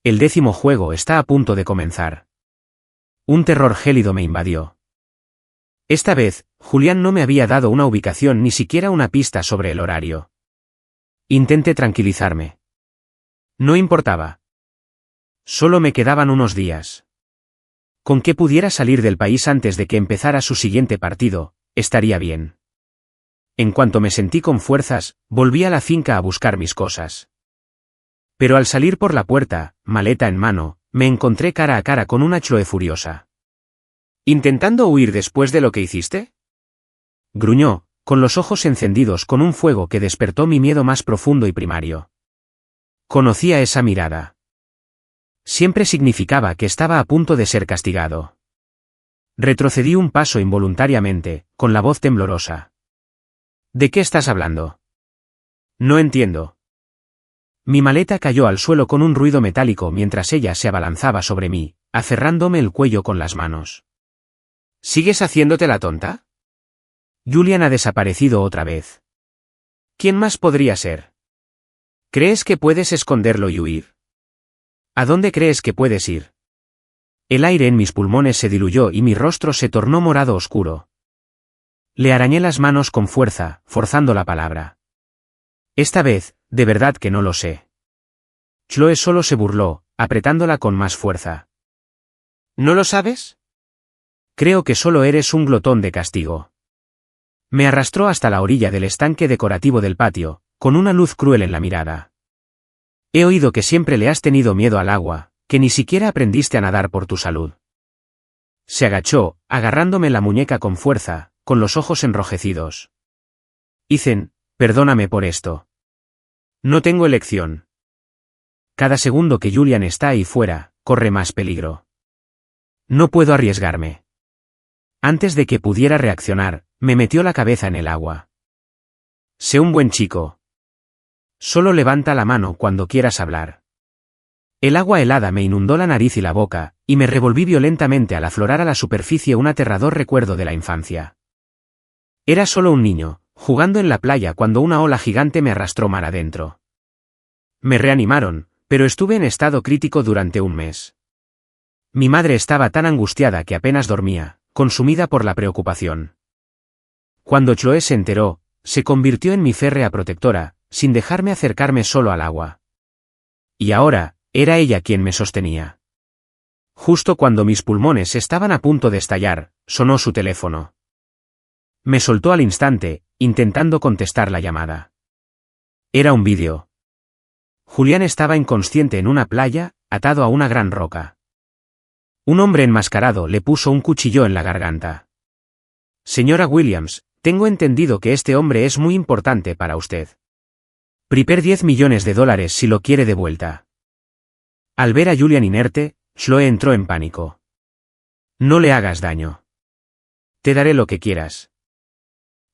El 10º juego está a punto de comenzar. Un terror gélido me invadió. Esta vez, Julián no me había dado una ubicación ni siquiera una pista sobre el horario. Intenté tranquilizarme. No importaba. Solo me quedaban unos días. Con que pudiera salir del país antes de que empezara su siguiente partido, estaría bien. En cuanto me sentí con fuerzas, volví a la finca a buscar mis cosas. Pero al salir por la puerta, maleta en mano, me encontré cara a cara con una Chloe furiosa. ¿Intentando huir después de lo que hiciste? Gruñó, con los ojos encendidos con un fuego que despertó mi miedo más profundo y primario. Conocía esa mirada. Siempre significaba que estaba a punto de ser castigado. Retrocedí un paso involuntariamente, con la voz temblorosa. ¿De qué estás hablando? No entiendo. Mi maleta cayó al suelo con un ruido metálico mientras ella se abalanzaba sobre mí, aferrándome el cuello con las manos. ¿Sigues haciéndote la tonta? Julian ha desaparecido otra vez. ¿Quién más podría ser? ¿Crees que puedes esconderlo y huir? ¿A dónde crees que puedes ir? El aire en mis pulmones se diluyó y mi rostro se tornó morado oscuro. Le arañé las manos con fuerza, forzando la palabra. Esta vez, de verdad que no lo sé. Chloe solo se burló, apretándola con más fuerza. ¿No lo sabes? Creo que solo eres un glotón de castigo. Me arrastró hasta la orilla del estanque decorativo del patio, con una luz cruel en la mirada. He oído que siempre le has tenido miedo al agua, que ni siquiera aprendiste a nadar por tu salud. Se agachó, agarrándome la muñeca con fuerza, con los ojos enrojecidos. Ethan, perdóname por esto. No tengo elección. Cada segundo que Julian está ahí fuera, corre más peligro. No puedo arriesgarme. Antes de que pudiera reaccionar, me metió la cabeza en el agua. Sé un buen chico. Solo levanta la mano cuando quieras hablar. El agua helada me inundó la nariz y la boca, y me revolví violentamente al aflorar a la superficie un aterrador recuerdo de la infancia. Era solo un niño, jugando en la playa cuando una ola gigante me arrastró mar adentro. Me reanimaron, pero estuve en estado crítico durante un mes. Mi madre estaba tan angustiada que apenas dormía, consumida por la preocupación. Cuando Chloe se enteró, se convirtió en mi férrea protectora, sin dejarme acercarme solo al agua. Y ahora, era ella quien me sostenía. Justo cuando mis pulmones estaban a punto de estallar, sonó su teléfono. Me soltó al instante, intentando contestar la llamada. Era un vídeo. Julián estaba inconsciente en una playa, atado a una gran roca. Un hombre enmascarado le puso un cuchillo en la garganta. Señora Williams, tengo entendido que este hombre es muy importante para usted. Prepare $10 millones si lo quiere de vuelta. Al ver a Julian inerte, Chloe entró en pánico. No le hagas daño. Te daré lo que quieras.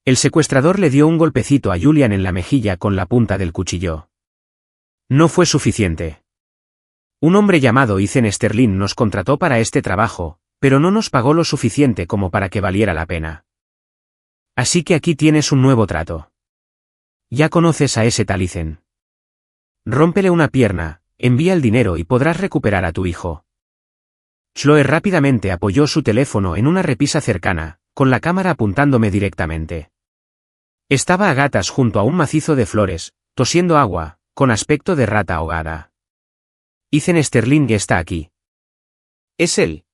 El secuestrador le dio un golpecito a Julian en la mejilla con la punta del cuchillo. No fue suficiente. Un hombre llamado Ethan Sterling nos contrató para este trabajo, pero no nos pagó lo suficiente como para que valiera la pena. Así que aquí tienes un nuevo trato. Ya conoces a ese tal Ethan. Rómpele una pierna, envía el dinero y podrás recuperar a tu hijo. Chloe rápidamente apoyó su teléfono en una repisa cercana, con la cámara apuntándome directamente. Estaba a gatas junto a un macizo de flores, tosiendo agua, con aspecto de rata ahogada. Ethan Sterling está aquí. ¿Es él?,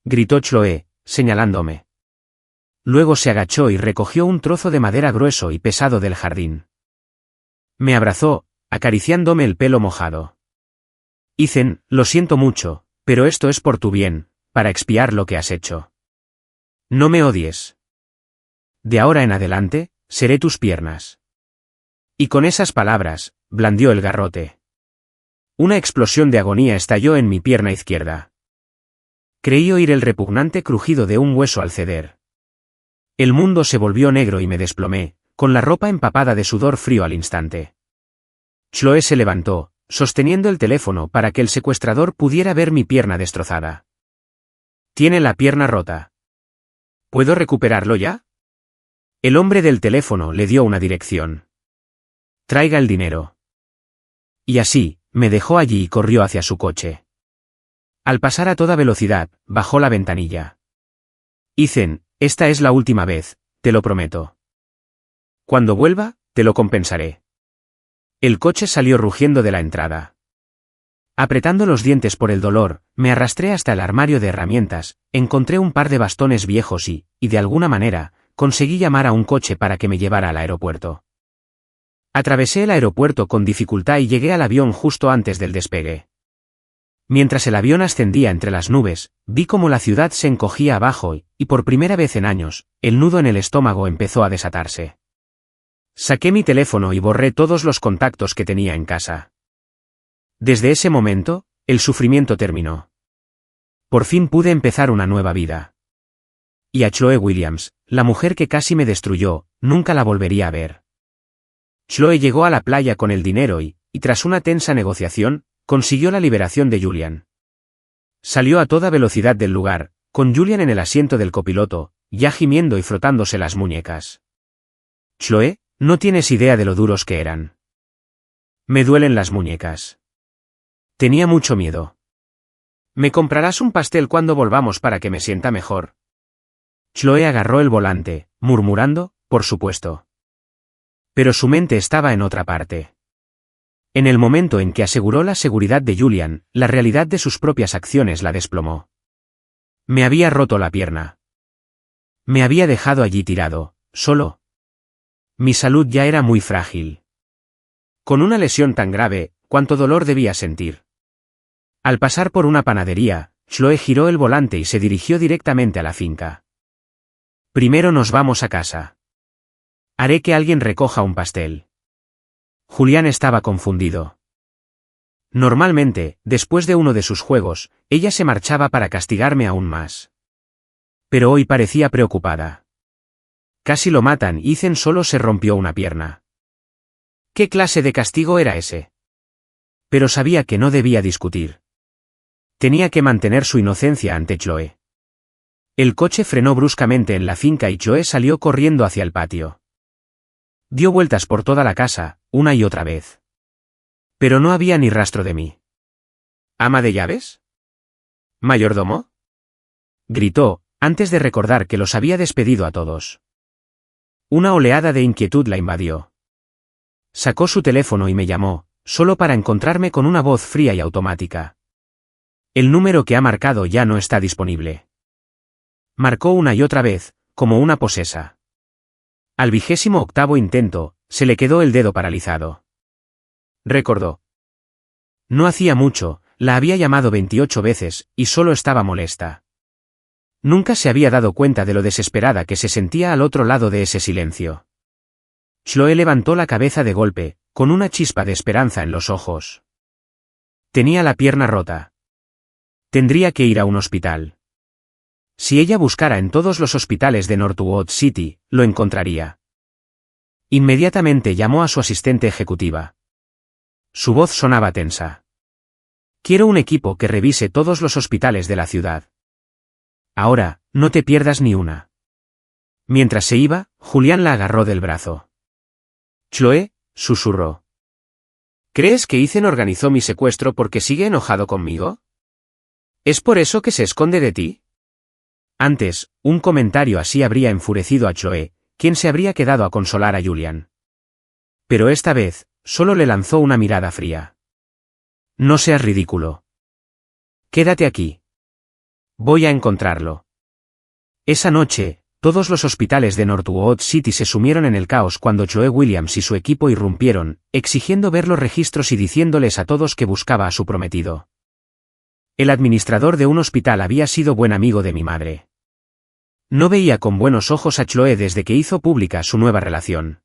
gritó Chloe, señalándome. Luego se agachó y recogió un trozo de madera grueso y pesado del jardín. Me abrazó, acariciándome el pelo mojado. Ethan, lo siento mucho, pero esto es por tu bien, para expiar lo que has hecho. No me odies. De ahora en adelante, seré tus piernas. Y con esas palabras, blandió el garrote. Una explosión de agonía estalló en mi pierna izquierda. Creí oír el repugnante crujido de un hueso al ceder. El mundo se volvió negro y me desplomé, con la ropa empapada de sudor frío al instante. Chloe se levantó, sosteniendo el teléfono para que el secuestrador pudiera ver mi pierna destrozada. Tiene la pierna rota. ¿Puedo recuperarlo ya? El hombre del teléfono le dio una dirección. Traiga el dinero. Y así, me dejó allí y corrió hacia su coche. Al pasar a toda velocidad, bajó la ventanilla. Ethan, esta es la última vez, te lo prometo. Cuando vuelva, te lo compensaré. El coche salió rugiendo de la entrada. Apretando los dientes por el dolor, me arrastré hasta el armario de herramientas, encontré un par de bastones viejos y, de alguna manera, conseguí llamar a un coche para que me llevara al aeropuerto. Atravesé el aeropuerto con dificultad y llegué al avión justo antes del despegue. Mientras el avión ascendía entre las nubes, vi cómo la ciudad se encogía abajo y, por primera vez en años, el nudo en el estómago empezó a desatarse. Saqué mi teléfono y borré todos los contactos que tenía en casa. Desde ese momento, el sufrimiento terminó. Por fin pude empezar una nueva vida. Y a Chloe Williams, la mujer que casi me destruyó, nunca la volvería a ver. Chloe llegó a la playa con el dinero y, tras una tensa negociación, consiguió la liberación de Julian. Salió a toda velocidad del lugar, con Julian en el asiento del copiloto, ya gimiendo y frotándose las muñecas. Chloe, no tienes idea de lo duros que eran. Me duelen las muñecas. Tenía mucho miedo. ¿Me comprarás un pastel cuando volvamos para que me sienta mejor? Chloe agarró el volante, murmurando, por supuesto. Pero su mente estaba en otra parte. En el momento en que aseguró la seguridad de Julian, la realidad de sus propias acciones la desplomó. Me había roto la pierna. Me había dejado allí tirado, solo. Mi salud ya era muy frágil. Con una lesión tan grave, ¿cuánto dolor debía sentir? Al pasar por una panadería, Chloe giró el volante y se dirigió directamente a la finca. Primero nos vamos a casa. Haré que alguien recoja un pastel. Julián estaba confundido. Normalmente, después de uno de sus juegos, ella se marchaba para castigarme aún más. Pero hoy parecía preocupada. Casi lo matan y Ethan solo se rompió una pierna. ¿Qué clase de castigo era ese? Pero sabía que no debía discutir. Tenía que mantener su inocencia ante Chloe. El coche frenó bruscamente en la finca y Chloe salió corriendo hacia el patio. Dio vueltas por toda la casa, una y otra vez. Pero no había ni rastro de mí. ¿Ama de llaves? ¿Mayordomo? Gritó, antes de recordar que los había despedido a todos. Una oleada de inquietud la invadió. Sacó su teléfono y me llamó, solo para encontrarme con una voz fría y automática. El número que ha marcado ya no está disponible. Marcó una y otra vez, como una posesa. Al 28º intento, se le quedó el dedo paralizado. Recordó. No hacía mucho, la había llamado 28 veces, y solo estaba molesta. Nunca se había dado cuenta de lo desesperada que se sentía al otro lado de ese silencio. Chloe levantó la cabeza de golpe, con una chispa de esperanza en los ojos. Tenía la pierna rota. Tendría que ir a un hospital. Si ella buscara en todos los hospitales de Northwood City, lo encontraría. Inmediatamente llamó a su asistente ejecutiva. Su voz sonaba tensa. Quiero un equipo que revise todos los hospitales de la ciudad. Ahora, no te pierdas ni una. Mientras se iba, Julián la agarró del brazo. Chloe, susurró. ¿Crees que Ethan organizó mi secuestro porque sigue enojado conmigo? ¿Es por eso que se esconde de ti? Antes, un comentario así habría enfurecido a Chloe, quien se habría quedado a consolar a Julian. Pero esta vez, solo le lanzó una mirada fría. No seas ridículo. Quédate aquí. Voy a encontrarlo. Esa noche, todos los hospitales de Northwood City se sumieron en el caos cuando Chloe Williams y su equipo irrumpieron, exigiendo ver los registros y diciéndoles a todos que buscaba a su prometido. El administrador de un hospital había sido buen amigo de mi madre. No veía con buenos ojos a Chloe desde que hizo pública su nueva relación.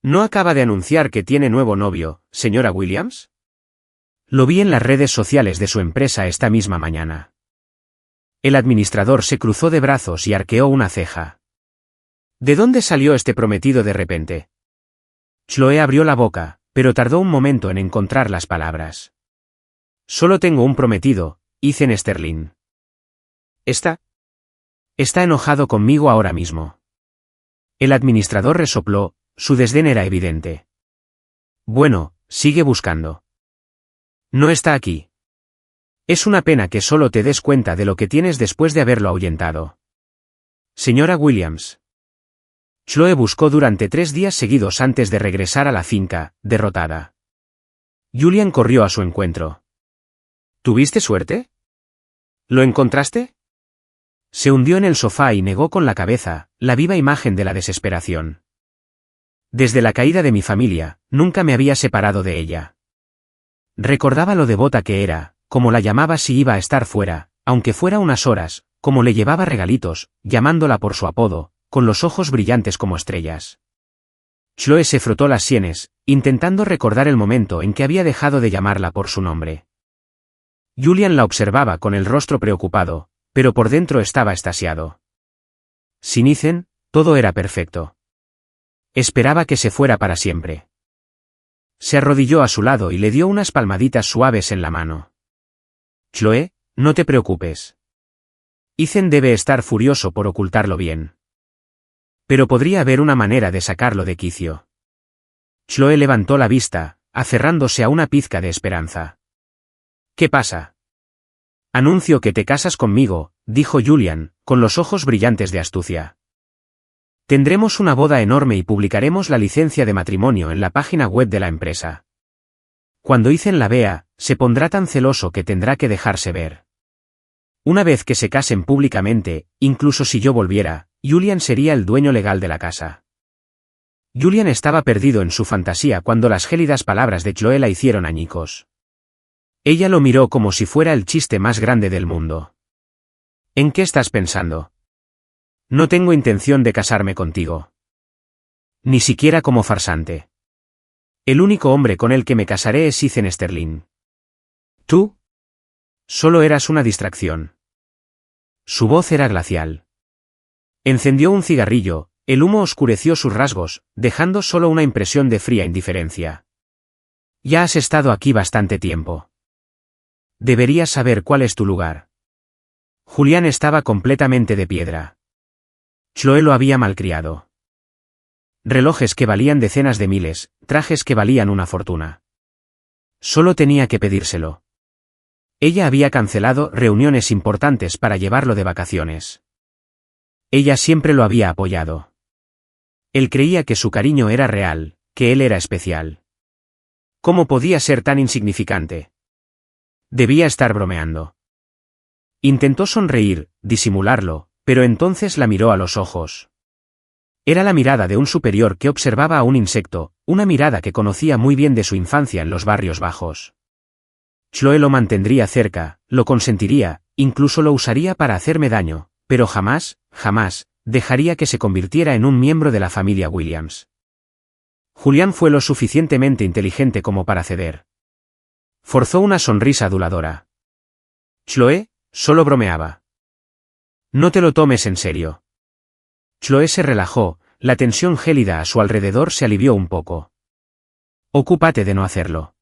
¿No acaba de anunciar que tiene nuevo novio, señora Williams? Lo vi en las redes sociales de su empresa esta misma mañana. El administrador se cruzó de brazos y arqueó una ceja. ¿De dónde salió este prometido de repente? Chloe abrió la boca, pero tardó un momento en encontrar las palabras. Solo tengo un prometido, Ethan Sterling. Está enojado conmigo ahora mismo. El administrador resopló, su desdén era evidente. Bueno, sigue buscando. No está aquí. Es una pena que solo te des cuenta de lo que tienes después de haberlo ahuyentado. Señora Williams. Chloe buscó durante 3 días seguidos antes de regresar a la finca, derrotada. Julian corrió a su encuentro. ¿Tuviste suerte? ¿Lo encontraste? Se hundió en el sofá y negó con la cabeza, la viva imagen de la desesperación. Desde la caída de mi familia, nunca me había separado de ella. Recordaba lo devota que era, como la llamaba si iba a estar fuera, aunque fuera unas horas, como le llevaba regalitos, llamándola por su apodo, con los ojos brillantes como estrellas. Chloe se frotó las sienes, intentando recordar el momento en que había dejado de llamarla por su nombre. Julian la observaba con el rostro preocupado, pero por dentro estaba extasiado. Sin Ethan, todo era perfecto. Esperaba que se fuera para siempre. Se arrodilló a su lado y le dio unas palmaditas suaves en la mano. Chloe, no te preocupes. Ethan debe estar furioso por ocultarlo bien. Pero podría haber una manera de sacarlo de quicio. Chloe levantó la vista, aferrándose a una pizca de esperanza. ¿Qué pasa? Anuncio que te casas conmigo, dijo Julian, con los ojos brillantes de astucia. Tendremos una boda enorme y publicaremos la licencia de matrimonio en la página web de la empresa. Cuando Ethan la vea, se pondrá tan celoso que tendrá que dejarse ver. Una vez que se casen públicamente, incluso si yo volviera, Julian sería el dueño legal de la casa. Julian estaba perdido en su fantasía cuando las gélidas palabras de Chloe la hicieron añicos. Ella lo miró como si fuera el chiste más grande del mundo. ¿En qué estás pensando? No tengo intención de casarme contigo. Ni siquiera como farsante. El único hombre con el que me casaré es Ethan Sterling. ¿Tú? Solo eras una distracción. Su voz era glacial. Encendió un cigarrillo, el humo oscureció sus rasgos, dejando solo una impresión de fría indiferencia. Ya has estado aquí bastante tiempo. Deberías saber cuál es tu lugar. Julián estaba completamente de piedra. Chloe lo había malcriado. Relojes que valían decenas de miles, trajes que valían una fortuna. Solo tenía que pedírselo. Ella había cancelado reuniones importantes para llevarlo de vacaciones. Ella siempre lo había apoyado. Él creía que su cariño era real, que él era especial. ¿Cómo podía ser tan insignificante? Debía estar bromeando. Intentó sonreír, disimularlo, pero entonces la miró a los ojos. Era la mirada de un superior que observaba a un insecto, una mirada que conocía muy bien de su infancia en los barrios bajos. Chloe lo mantendría cerca, lo consentiría, incluso lo usaría para hacerme daño, pero jamás, jamás, dejaría que se convirtiera en un miembro de la familia Williams. Julián fue lo suficientemente inteligente como para ceder. Forzó una sonrisa aduladora. Chloe, solo bromeaba. No te lo tomes en serio. Chloe se relajó, la tensión gélida a su alrededor se alivió un poco. Ocúpate de no hacerlo.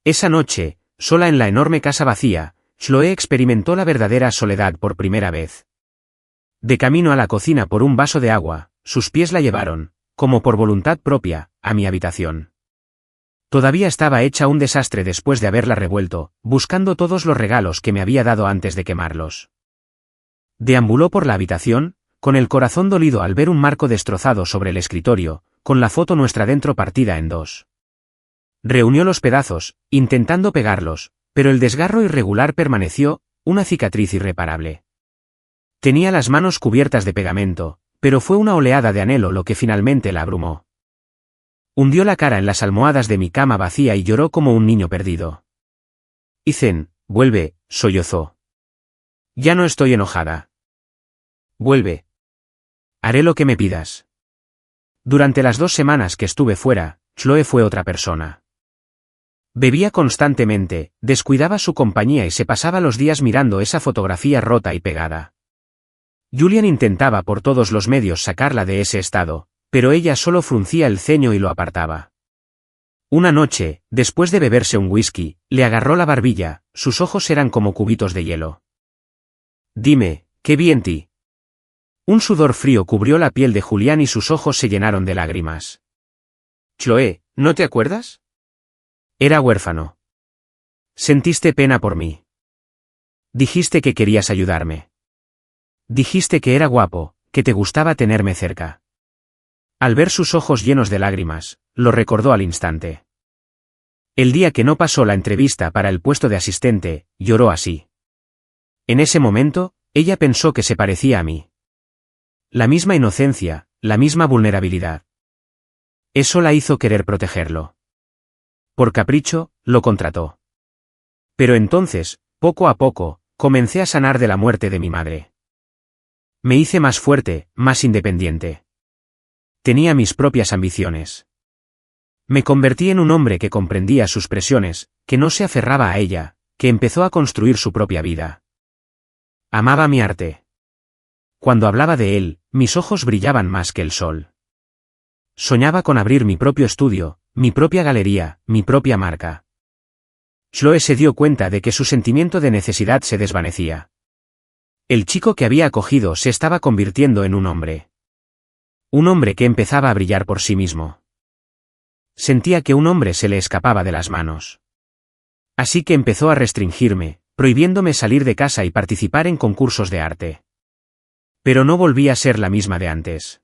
Esa noche, sola en la enorme casa vacía, Chloe experimentó la verdadera soledad por primera vez. De camino a la cocina por un vaso de agua, sus pies la llevaron, como por voluntad propia, a mi habitación. Todavía estaba hecha un desastre después de haberla revuelto, buscando todos los regalos que me había dado antes de quemarlos. Deambuló por la habitación, con el corazón dolido al ver un marco destrozado sobre el escritorio, con la foto nuestra dentro partida en dos. Reunió los pedazos, intentando pegarlos, pero el desgarro irregular permaneció, una cicatriz irreparable. Tenía las manos cubiertas de pegamento, pero fue una oleada de anhelo lo que finalmente la abrumó. Hundió la cara en las almohadas de mi cama vacía y lloró como un niño perdido. Ethan, vuelve, sollozó. Ya no estoy enojada. Vuelve. Haré lo que me pidas. Durante las 2 semanas que estuve fuera, Chloe fue otra persona. Bebía constantemente, descuidaba su compañía y se pasaba los días mirando esa fotografía rota y pegada. Julian intentaba por todos los medios sacarla de ese estado, pero ella solo fruncía el ceño y lo apartaba. Una noche, después de beberse un whisky, le agarró la barbilla, sus ojos eran como cubitos de hielo. Dime, ¿qué vi en ti? Un sudor frío cubrió la piel de Julián y sus ojos se llenaron de lágrimas. Chloe, ¿no te acuerdas? Era huérfano. Sentiste pena por mí. Dijiste que querías ayudarme. Dijiste que era guapo, que te gustaba tenerme cerca. Al ver sus ojos llenos de lágrimas, lo recordó al instante. El día que no pasó la entrevista para el puesto de asistente, lloró así. En ese momento, ella pensó que se parecía a mí. La misma inocencia, la misma vulnerabilidad. Eso la hizo querer protegerlo. Por capricho, lo contrató. Pero entonces, poco a poco, comencé a sanar de la muerte de mi madre. Me hice más fuerte, más independiente. Tenía mis propias ambiciones. Me convertí en un hombre que comprendía sus presiones, que no se aferraba a ella, que empezó a construir su propia vida. Amaba mi arte. Cuando hablaba de él, mis ojos brillaban más que el sol. Soñaba con abrir mi propio estudio, mi propia galería, mi propia marca. Chloe se dio cuenta de que su sentimiento de necesidad se desvanecía. El chico que había acogido se estaba convirtiendo en un hombre. Un hombre que empezaba a brillar por sí mismo. Sentía que un hombre se le escapaba de las manos. Así que empezó a restringirme, prohibiéndome salir de casa y participar en concursos de arte. Pero no volví a ser la misma de antes.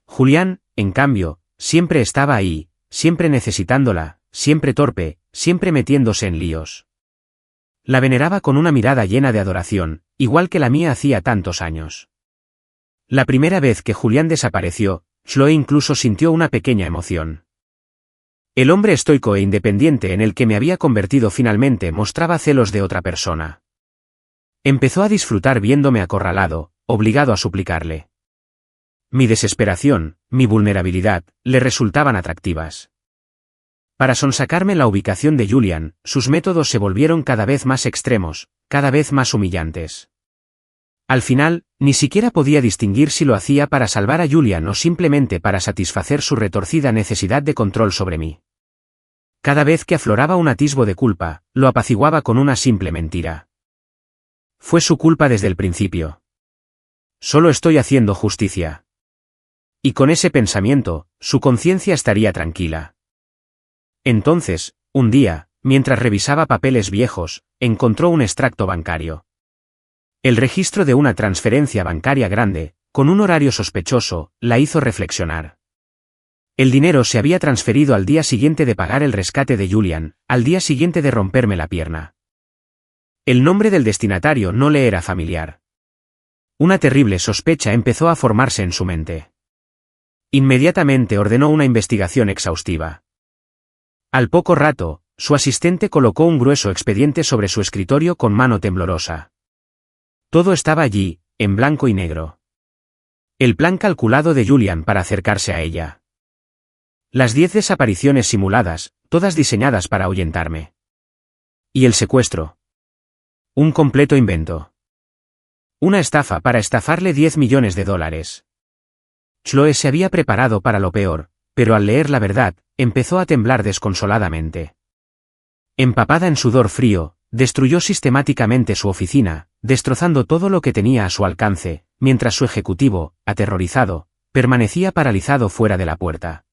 Julián, en cambio, siempre estaba ahí, siempre necesitándola, siempre torpe, siempre metiéndose en líos. La veneraba con una mirada llena de adoración, igual que la mía hacía tantos años. La primera vez que Julián desapareció, Chloe incluso sintió una pequeña emoción. El hombre estoico e independiente en el que me había convertido finalmente mostraba celos de otra persona. Empezó a disfrutar viéndome acorralado, obligado a suplicarle. Mi desesperación, mi vulnerabilidad, le resultaban atractivas. Para sonsacarme la ubicación de Julian, sus métodos se volvieron cada vez más extremos, cada vez más humillantes. Al final, ni siquiera podía distinguir si lo hacía para salvar a Julian o simplemente para satisfacer su retorcida necesidad de control sobre mí. Cada vez que afloraba un atisbo de culpa, lo apaciguaba con una simple mentira. Fue su culpa desde el principio. Solo estoy haciendo justicia. Y con ese pensamiento, su conciencia estaría tranquila. Entonces, un día, mientras revisaba papeles viejos, encontró un extracto bancario. El registro de una transferencia bancaria grande, con un horario sospechoso, la hizo reflexionar. El dinero se había transferido al día siguiente de pagar el rescate de Julian, al día siguiente de romperme la pierna. El nombre del destinatario no le era familiar. Una terrible sospecha empezó a formarse en su mente. Inmediatamente ordenó una investigación exhaustiva. Al poco rato, su asistente colocó un grueso expediente sobre su escritorio con mano temblorosa. Todo estaba allí, en blanco y negro. El plan calculado de Julian para acercarse a ella. Las 10 desapariciones simuladas, todas diseñadas para ahuyentarme. Y el secuestro. Un completo invento. Una estafa para estafarle $10 millones. Chloe se había preparado para lo peor, pero al leer la verdad, empezó a temblar desconsoladamente. Empapada en sudor frío, destruyó sistemáticamente su oficina, destrozando todo lo que tenía a su alcance, mientras su ejecutivo, aterrorizado, permanecía paralizado fuera de la puerta.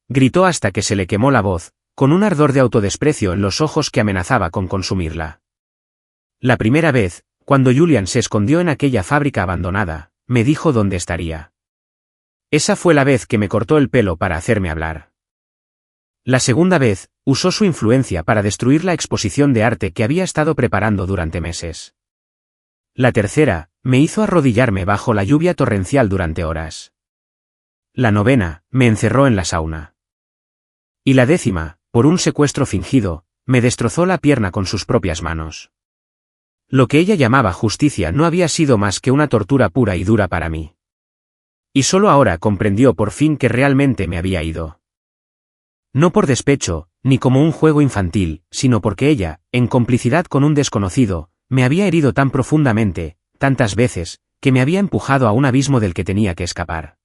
Gritó hasta que se le quemó la voz, con un ardor de autodesprecio en los ojos que amenazaba con consumirla. La primera vez, cuando Julian se escondió en aquella fábrica abandonada, me dijo dónde estaría. Esa fue la vez que me cortó el pelo para hacerme hablar. La segunda vez, usó su influencia para destruir la exposición de arte que había estado preparando durante meses. La tercera, me hizo arrodillarme bajo la lluvia torrencial durante horas. La novena, me encerró en la sauna. Y la 10ª, por un secuestro fingido, me destrozó la pierna con sus propias manos. Lo que ella llamaba justicia no había sido más que una tortura pura y dura para mí. Y solo ahora comprendió por fin que realmente me había ido. No por despecho, ni como un juego infantil, sino porque ella, en complicidad con un desconocido, me había herido tan profundamente, tantas veces, que me había empujado a un abismo del que tenía que escapar.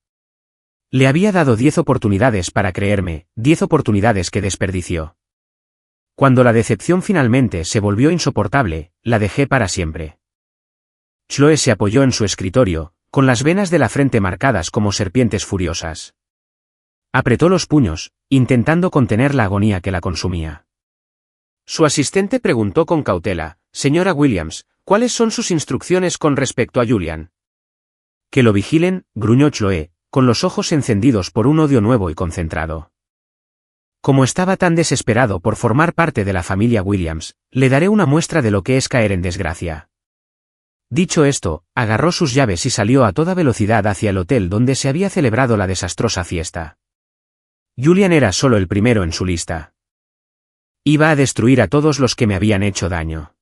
Le había dado 10 oportunidades para creerme, 10 oportunidades que desperdició. Cuando la decepción finalmente se volvió insoportable, la dejé para siempre. Chloe se apoyó en su escritorio, con las venas de la frente marcadas como serpientes furiosas. Apretó los puños, intentando contener la agonía que la consumía. Su asistente preguntó con cautela: «Señora Williams, ¿cuáles son sus instrucciones con respecto a Julian?» «Que lo vigilen», gruñó Chloe, con los ojos encendidos por un odio nuevo y concentrado. Como estaba tan desesperado por formar parte de la familia Williams, le daré una muestra de lo que es caer en desgracia. Dicho esto, agarró sus llaves y salió a toda velocidad hacia el hotel donde se había celebrado la desastrosa fiesta. Julian era solo el primero en su lista. Iba a destruir a todos los que me habían hecho daño.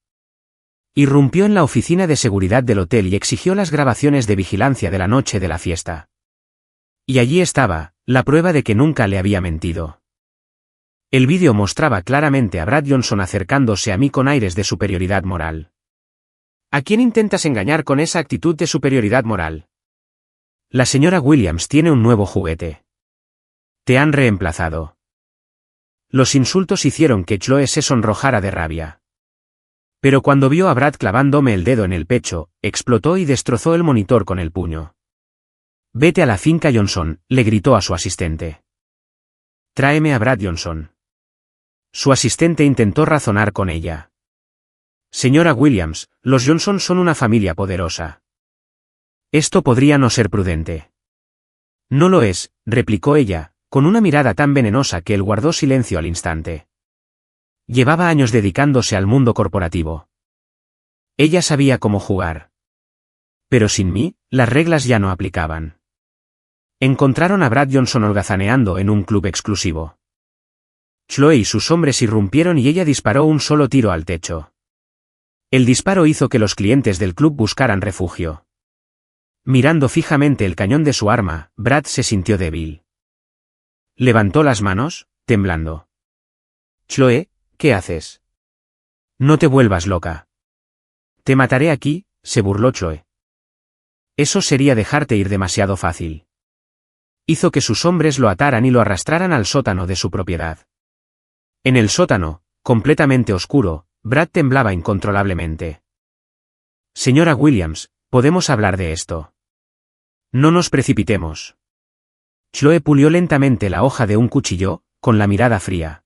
Irrumpió en la oficina de seguridad del hotel y exigió las grabaciones de vigilancia de la noche de la fiesta. Y allí estaba, la prueba de que nunca le había mentido. El vídeo mostraba claramente a Brad Johnson acercándose a mí con aires de superioridad moral. ¿A quién intentas engañar con esa actitud de superioridad moral? La señora Williams tiene un nuevo juguete. Te han reemplazado. Los insultos hicieron que Chloe se sonrojara de rabia. Pero cuando vio a Brad clavándome el dedo en el pecho, explotó y destrozó el monitor con el puño. «Vete a la finca Johnson», le gritó a su asistente. «Tráeme a Brad Johnson». Su asistente intentó razonar con ella. «Señora Williams, los Johnson son una familia poderosa. Esto podría no ser prudente». «No lo es», replicó ella, con una mirada tan venenosa que él guardó silencio al instante. Llevaba años dedicándose al mundo corporativo. Ella sabía cómo jugar. Pero sin mí, las reglas ya no aplicaban. Encontraron a Brad Johnson holgazaneando en un club exclusivo. Chloe y sus hombres irrumpieron y ella disparó un solo tiro al techo. El disparo hizo que los clientes del club buscaran refugio. Mirando fijamente el cañón de su arma, Brad se sintió débil. Levantó las manos, temblando. «Chloe, ¿qué haces? No te vuelvas loca». «Te mataré aquí», se burló Chloe. «Eso sería dejarte ir demasiado fácil». Hizo que sus hombres lo ataran y lo arrastraran al sótano de su propiedad. En el sótano, completamente oscuro, Brad temblaba incontrolablemente. «Señora Williams, ¿podemos hablar de esto? No nos precipitemos». Chloe pulió lentamente la hoja de un cuchillo, con la mirada fría.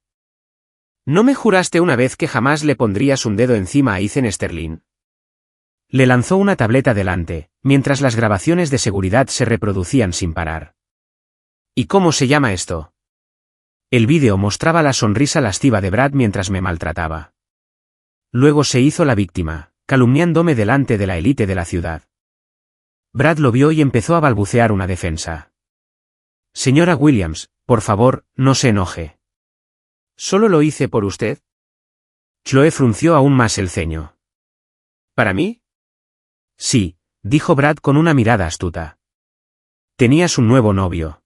«¿No me juraste una vez que jamás le pondrías un dedo encima a Ethan Sterling?» Le lanzó una tableta delante, mientras las grabaciones de seguridad se reproducían sin parar. «¿Y cómo se llama esto?» El vídeo mostraba la sonrisa lasciva de Brad mientras me maltrataba. Luego se hizo la víctima, calumniándome delante de la élite de la ciudad. Brad lo vio y empezó a balbucear una defensa. «Señora Williams, por favor, no se enoje. ¿Solo lo hice por usted?» Chloe frunció aún más el ceño. «¿Para mí?» «Sí», dijo Brad con una mirada astuta. «Tenías un nuevo novio.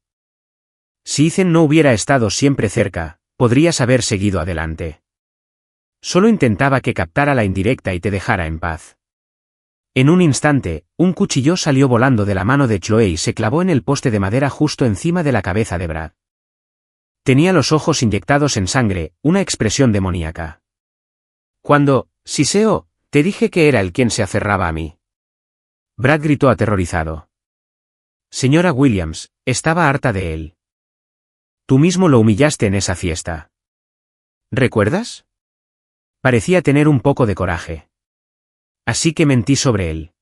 Si Ethan no hubiera estado siempre cerca, podrías haber seguido adelante. Solo intentaba que captara la indirecta y te dejara en paz». En un instante, un cuchillo salió volando de la mano de Chloe y se clavó en el poste de madera justo encima de la cabeza de Brad. Tenía los ojos inyectados en sangre, una expresión demoníaca. «Cuando, Siseo, te dije que era él quien se aferraba a mí». Brad gritó aterrorizado. «Señora Williams, estaba harta de él. Tú mismo lo humillaste en esa fiesta. ¿Recuerdas? Parecía tener un poco de coraje. Así que mentí sobre él.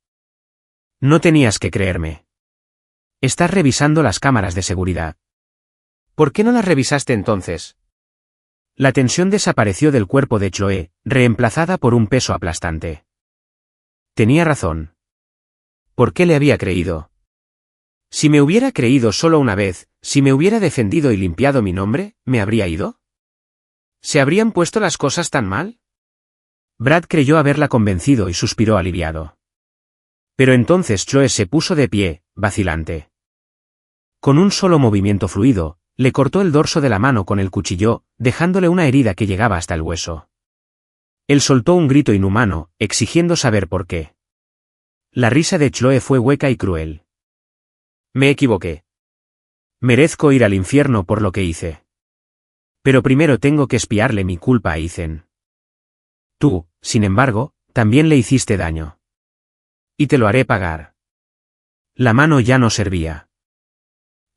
No tenías que creerme. Estás revisando las cámaras de seguridad. ¿Por qué no las revisaste entonces?» La tensión desapareció del cuerpo de Chloe, reemplazada por un peso aplastante. Tenía razón. ¿Por qué le había creído? Si me hubiera creído solo una vez, si me hubiera defendido y limpiado mi nombre, ¿me habría ido? ¿Se habrían puesto las cosas tan mal? Brad creyó haberla convencido y suspiró aliviado. Pero entonces Chloe se puso de pie, vacilante. Con un solo movimiento fluido, le cortó el dorso de la mano con el cuchillo, dejándole una herida que llegaba hasta el hueso. Él soltó un grito inhumano, exigiendo saber por qué. La risa de Chloe fue hueca y cruel. Me equivoqué. Merezco ir al infierno por lo que hice. Pero primero tengo que expiarle mi culpa a Ethan. Tú, sin embargo, también le hiciste daño. Y te lo haré pagar. La mano ya no servía.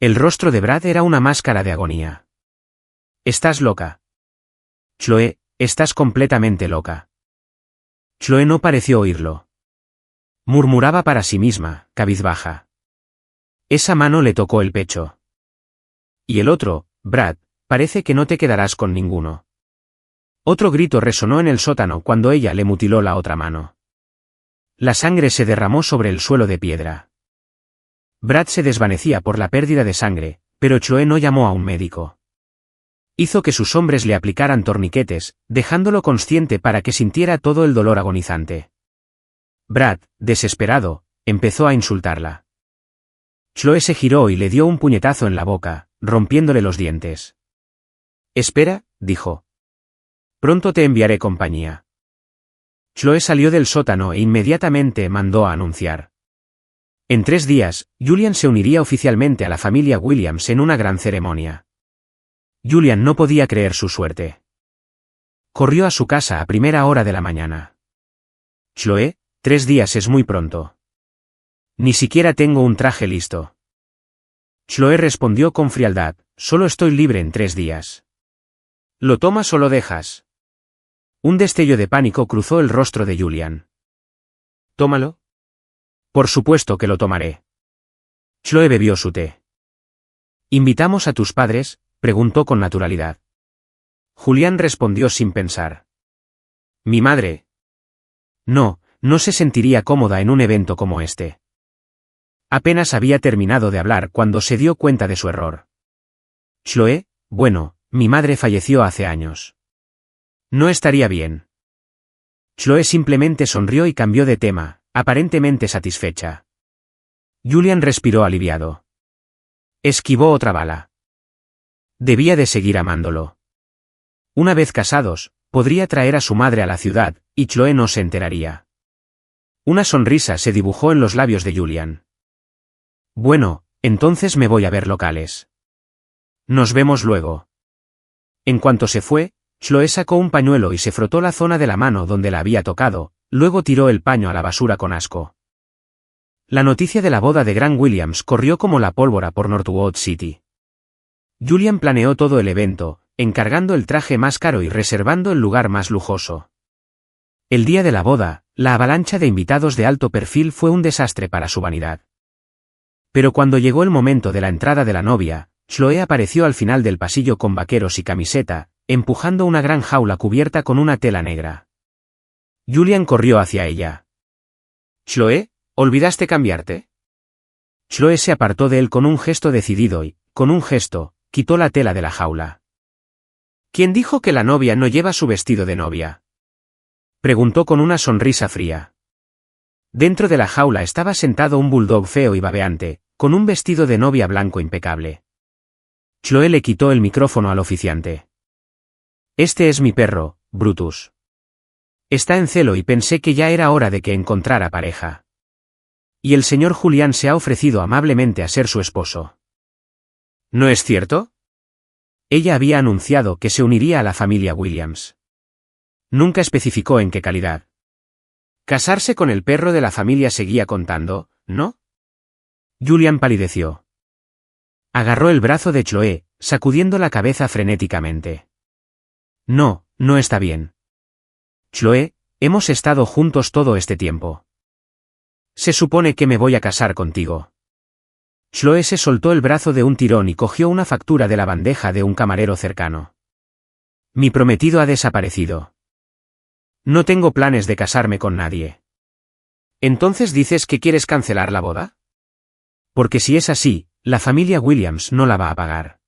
El rostro de Brad era una máscara de agonía. Estás loca. Chloe, estás completamente loca. Chloe no pareció oírlo. Murmuraba para sí misma, cabizbaja. Esa mano le tocó el pecho. Y el otro, Brad, parece que no te quedarás con ninguno. Otro grito resonó en el sótano cuando ella le mutiló la otra mano. La sangre se derramó sobre el suelo de piedra. Brad se desvanecía por la pérdida de sangre, pero Chloe no llamó a un médico. Hizo que sus hombres le aplicaran torniquetes, dejándolo consciente para que sintiera todo el dolor agonizante. Brad, desesperado, empezó a insultarla. Chloe se giró y le dio un puñetazo en la boca, rompiéndole los dientes. Espera, dijo. Pronto te enviaré compañía. Chloe salió del sótano e inmediatamente mandó a anunciar. En 3 días, Julian se uniría oficialmente a la familia Williams en una gran ceremonia. Julian no podía creer su suerte. Corrió a su casa a primera hora de la mañana. Chloe, 3 días es muy pronto. Ni siquiera tengo un traje listo. Chloe respondió con frialdad, solo estoy libre en 3 días. ¿Lo tomas o lo dejas? Un destello de pánico cruzó el rostro de Julian. Tómalo. Por supuesto que lo tomaré. Chloe bebió su té. ¿Invitamos a tus padres?, preguntó con naturalidad. Julián respondió sin pensar. Mi madre. No, no se sentiría cómoda en un evento como este. Apenas había terminado de hablar cuando se dio cuenta de su error. Chloe, bueno, mi madre falleció hace años. No estaría bien. Chloe simplemente sonrió y cambió de tema, aparentemente satisfecha. Julian respiró aliviado. Esquivó otra bala. Debía de seguir amándolo. Una vez casados, podría traer a su madre a la ciudad, y Chloe no se enteraría. Una sonrisa se dibujó en los labios de Julian. Bueno, entonces me voy a ver locales. Nos vemos luego. En cuanto se fue, Chloe sacó un pañuelo y se frotó la zona de la mano donde la había tocado, luego tiró el paño a la basura con asco. La noticia de la boda de Grant Williams corrió como la pólvora por Northwood City. Julian planeó todo el evento, encargando el traje más caro y reservando el lugar más lujoso. El día de la boda, la avalancha de invitados de alto perfil fue un desastre para su vanidad. Pero cuando llegó el momento de la entrada de la novia, Chloe apareció al final del pasillo con vaqueros y camiseta, empujando una gran jaula cubierta con una tela negra. Julian corrió hacia ella. «Chloe, ¿olvidaste cambiarte?» Chloe se apartó de él con un gesto decidido y, con un gesto, quitó la tela de la jaula. «¿Quién dijo que la novia no lleva su vestido de novia?», preguntó con una sonrisa fría. Dentro de la jaula estaba sentado un bulldog feo y babeante, con un vestido de novia blanco impecable. Chloe le quitó el micrófono al oficiante. «Este es mi perro, Brutus. Está en celo y pensé que ya era hora de que encontrara pareja. Y el señor Julián se ha ofrecido amablemente a ser su esposo». «¿No es cierto?» Ella había anunciado que se uniría a la familia Williams. Nunca especificó en qué calidad. Casarse con el perro de la familia seguía contando, ¿no? Julian palideció. Agarró el brazo de Chloe, sacudiendo la cabeza frenéticamente. No, no está bien. Chloe, hemos estado juntos todo este tiempo. Se supone que me voy a casar contigo. Chloe se soltó el brazo de un tirón y cogió una factura de la bandeja de un camarero cercano. Mi prometido ha desaparecido. No tengo planes de casarme con nadie. ¿Entonces dices que quieres cancelar la boda? Porque si es así, la familia Williams no la va a pagar.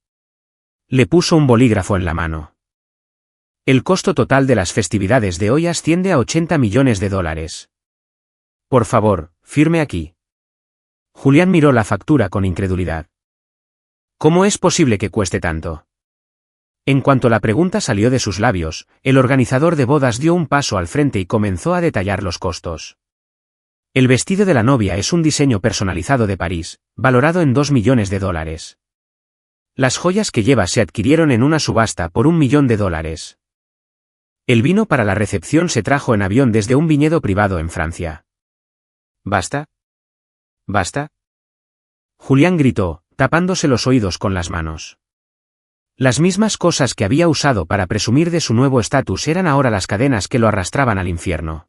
Le puso un bolígrafo en la mano. El costo total de las festividades de hoy asciende a $80 millones. Por favor, firme aquí. Julián miró la factura con incredulidad. ¿Cómo es posible que cueste tanto? En cuanto la pregunta salió de sus labios, el organizador de bodas dio un paso al frente y comenzó a detallar los costos. El vestido de la novia es un diseño personalizado de París, valorado en $2 millones. Las joyas que lleva se adquirieron en una subasta por $1 millón. El vino para la recepción se trajo en avión desde un viñedo privado en Francia. ¿Basta? ¿Basta? Julián gritó, tapándose los oídos con las manos. Las mismas cosas que había usado para presumir de su nuevo estatus eran ahora las cadenas que lo arrastraban al infierno.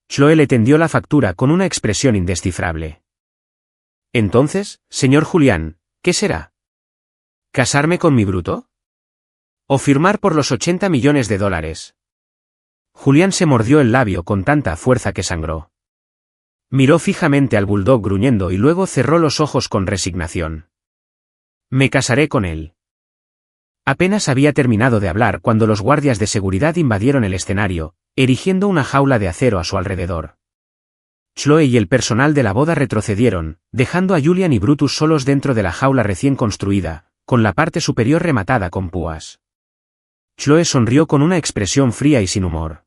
Chloe le tendió la factura con una expresión indescifrable. Entonces, señor Julián, ¿qué será? ¿Casarme con mi bruto? ¿O firmar por los $80 millones? Julián se mordió el labio con tanta fuerza que sangró. Miró fijamente al bulldog gruñendo y luego cerró los ojos con resignación. Me casaré con él. Apenas había terminado de hablar cuando los guardias de seguridad invadieron el escenario, erigiendo una jaula de acero a su alrededor. Chloe y el personal de la boda retrocedieron, dejando a Julian y Brutus solos dentro de la jaula recién construida, con la parte superior rematada con púas. Chloe sonrió con una expresión fría y sin humor.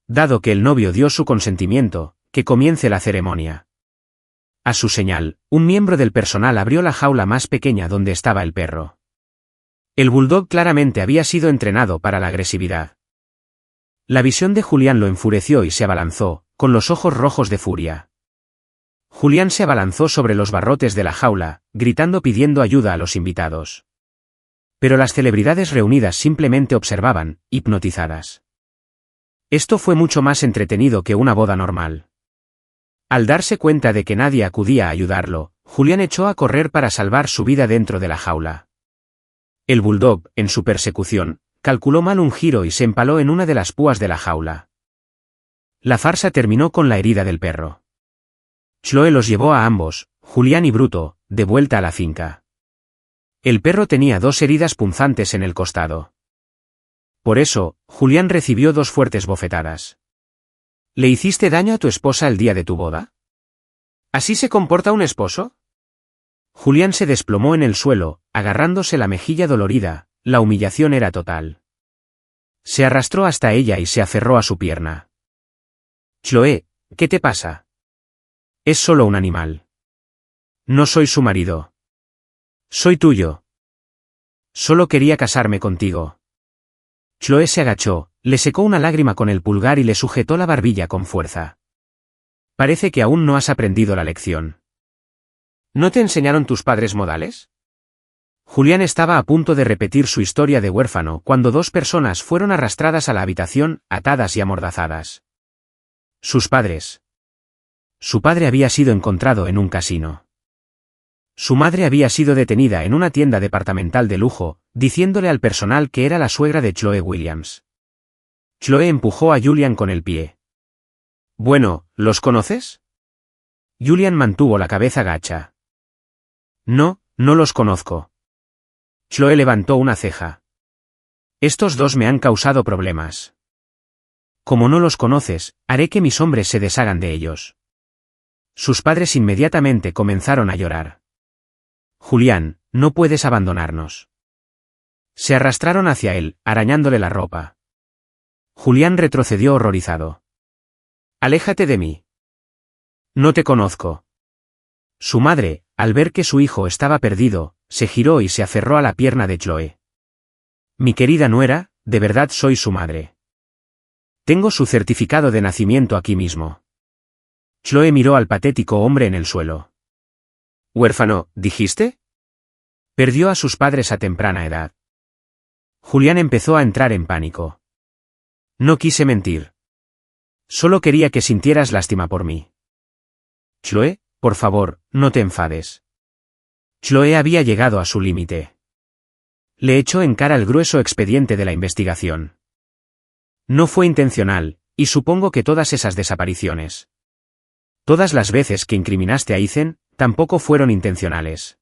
Dado que el novio dio su consentimiento, que comience la ceremonia. A su señal, un miembro del personal abrió la jaula más pequeña donde estaba el perro. El bulldog claramente había sido entrenado para la agresividad. La visión de Julián lo enfureció y se abalanzó, con los ojos rojos de furia. Julián se abalanzó sobre los barrotes de la jaula, gritando pidiendo ayuda a los invitados. Pero las celebridades reunidas simplemente observaban, hipnotizadas. Esto fue mucho más entretenido que una boda normal. Al darse cuenta de que nadie acudía a ayudarlo, Julián echó a correr para salvar su vida dentro de la jaula. El bulldog, en su persecución, calculó mal un giro y se empaló en una de las púas de la jaula. La farsa terminó con la herida del perro. Chloe los llevó a ambos, Julián y Bruto, de vuelta a la finca. El perro tenía 2 heridas punzantes en el costado. Por eso, Julián recibió 2 fuertes bofetadas. ¿Le hiciste daño a tu esposa el día de tu boda? ¿Así se comporta un esposo? Julián se desplomó en el suelo, agarrándose la mejilla dolorida, la humillación era total. Se arrastró hasta ella y se aferró a su pierna. Chloe, ¿qué te pasa? Es solo un animal. No soy su marido. Soy tuyo. Solo quería casarme contigo. Chloe se agachó, le secó una lágrima con el pulgar y le sujetó la barbilla con fuerza. Parece que aún no has aprendido la lección. ¿No te enseñaron tus padres modales? Julián estaba a punto de repetir su historia de huérfano cuando 2 personas fueron arrastradas a la habitación, atadas y amordazadas. Sus padres. Su padre había sido encontrado en un casino. Su madre había sido detenida en una tienda departamental de lujo, diciéndole al personal que era la suegra de Chloe Williams. Chloe empujó a Julian con el pie. Bueno, ¿los conoces? Julian mantuvo la cabeza gacha. No, no los conozco. Chloe levantó una ceja. Estos 2 me han causado problemas. Como no los conoces, haré que mis hombres se deshagan de ellos. Sus padres inmediatamente comenzaron a llorar. Julián, no puedes abandonarnos. Se arrastraron hacia él, arañándole la ropa. Julián retrocedió horrorizado. Aléjate de mí. No te conozco. Su madre, al ver que su hijo estaba perdido, se giró y se aferró a la pierna de Chloe. Mi querida nuera, de verdad soy su madre. Tengo su certificado de nacimiento aquí mismo. Chloe miró al patético hombre en el suelo. ¿Huérfano, dijiste? Perdió a sus padres a temprana edad. Julián empezó a entrar en pánico. No quise mentir. Solo quería que sintieras lástima por mí. Chloe, por favor, no te enfades. Chloe había llegado a su límite. Le echó en cara el grueso expediente de la investigación. No fue intencional, y supongo que todas esas desapariciones. Todas las veces que incriminaste a Ethan, tampoco fueron intencionales.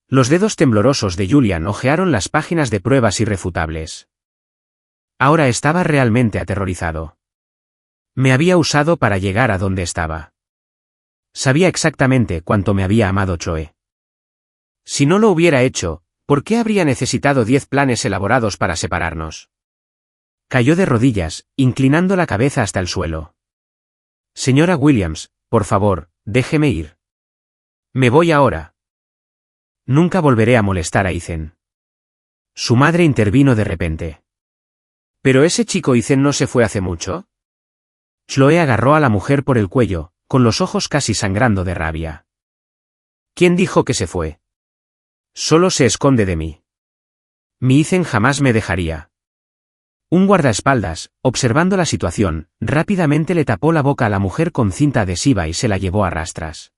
Los dedos temblorosos de Julian hojearon las páginas de pruebas irrefutables. Ahora estaba realmente aterrorizado. Me había usado para llegar a donde estaba. Sabía exactamente cuánto me había amado Chloe. Si no lo hubiera hecho, ¿por qué habría necesitado 10 planes elaborados para separarnos? Cayó de rodillas, inclinando la cabeza hasta el suelo. Señora Williams, por favor, déjeme ir. Me voy ahora. Nunca volveré a molestar a Ethan. Su madre intervino de repente. ¿Pero ese chico Ethan no se fue hace mucho? Chloe agarró a la mujer por el cuello, con los ojos casi sangrando de rabia. ¿Quién dijo que se fue? Solo se esconde de mí. Mi Ethan jamás me dejaría. Un guardaespaldas, observando la situación, rápidamente le tapó la boca a la mujer con cinta adhesiva y se la llevó a rastras.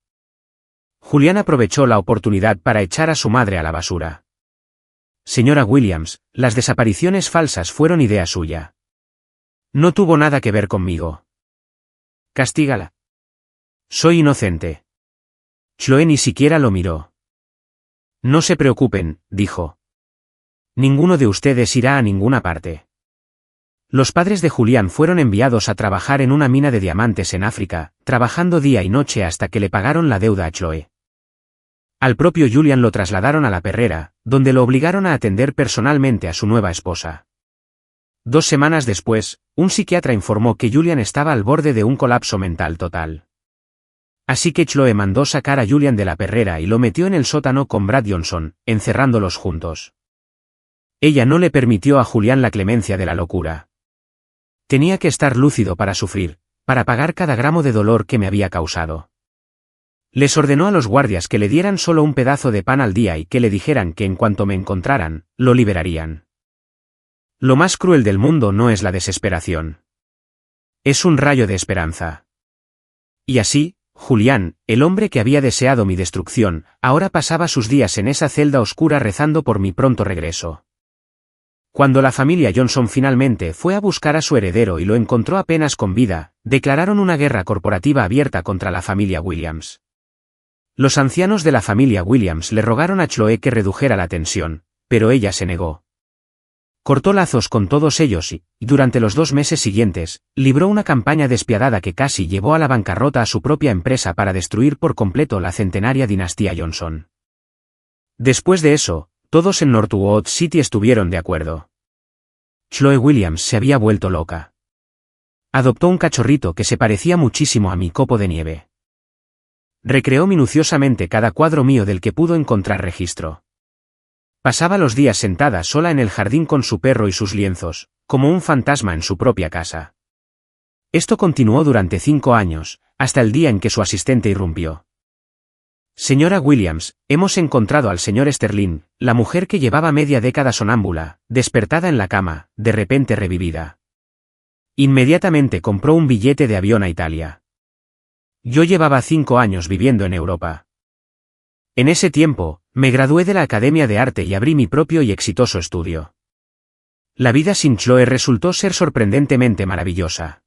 Julián aprovechó la oportunidad para echar a su madre a la basura. Señora Williams, las desapariciones falsas fueron idea suya. No tuvo nada que ver conmigo. Castígala. Soy inocente. Chloe ni siquiera lo miró. No se preocupen, dijo. Ninguno de ustedes irá a ninguna parte. Los padres de Julián fueron enviados a trabajar en una mina de diamantes en África, trabajando día y noche hasta que le pagaron la deuda a Chloe. Al propio Julián lo trasladaron a la perrera, donde lo obligaron a atender personalmente a su nueva esposa. 2 semanas después, un psiquiatra informó que Julián estaba al borde de un colapso mental total. Así que Chloe mandó sacar a Julián de la perrera y lo metió en el sótano con Brad Johnson, encerrándolos juntos. Ella no le permitió a Julián la clemencia de la locura. Tenía que estar lúcido para sufrir, para pagar cada gramo de dolor que me había causado. Les ordenó a los guardias que le dieran solo un pedazo de pan al día y que le dijeran que en cuanto me encontraran, lo liberarían. Lo más cruel del mundo no es la desesperación. Es un rayo de esperanza. Y así, Julián, el hombre que había deseado mi destrucción, ahora pasaba sus días en esa celda oscura rezando por mi pronto regreso. Cuando la familia Johnson finalmente fue a buscar a su heredero y lo encontró apenas con vida, declararon una guerra corporativa abierta contra la familia Williams. Los ancianos de la familia Williams le rogaron a Chloe que redujera la tensión, pero ella se negó. Cortó lazos con todos ellos y, durante los 2 meses siguientes, libró una campaña despiadada que casi llevó a la bancarrota a su propia empresa para destruir por completo la centenaria dinastía Johnson. Después de eso, todos en Northwood City estuvieron de acuerdo. Chloe Williams se había vuelto loca. Adoptó un cachorrito que se parecía muchísimo a mi copo de nieve. Recreó minuciosamente cada cuadro mío del que pudo encontrar registro. Pasaba los días sentada sola en el jardín con su perro y sus lienzos, como un fantasma en su propia casa. Esto continuó durante 5 años, hasta el día en que su asistente irrumpió. Señora Williams, hemos encontrado al señor Sterling, la mujer que llevaba media década sonámbula, despertada en la cama, de repente revivida. Inmediatamente compró un billete de avión a Italia. Yo llevaba 5 años viviendo en Europa. En ese tiempo, me gradué de la Academia de Arte y abrí mi propio y exitoso estudio. La vida sin Chloe resultó ser sorprendentemente maravillosa.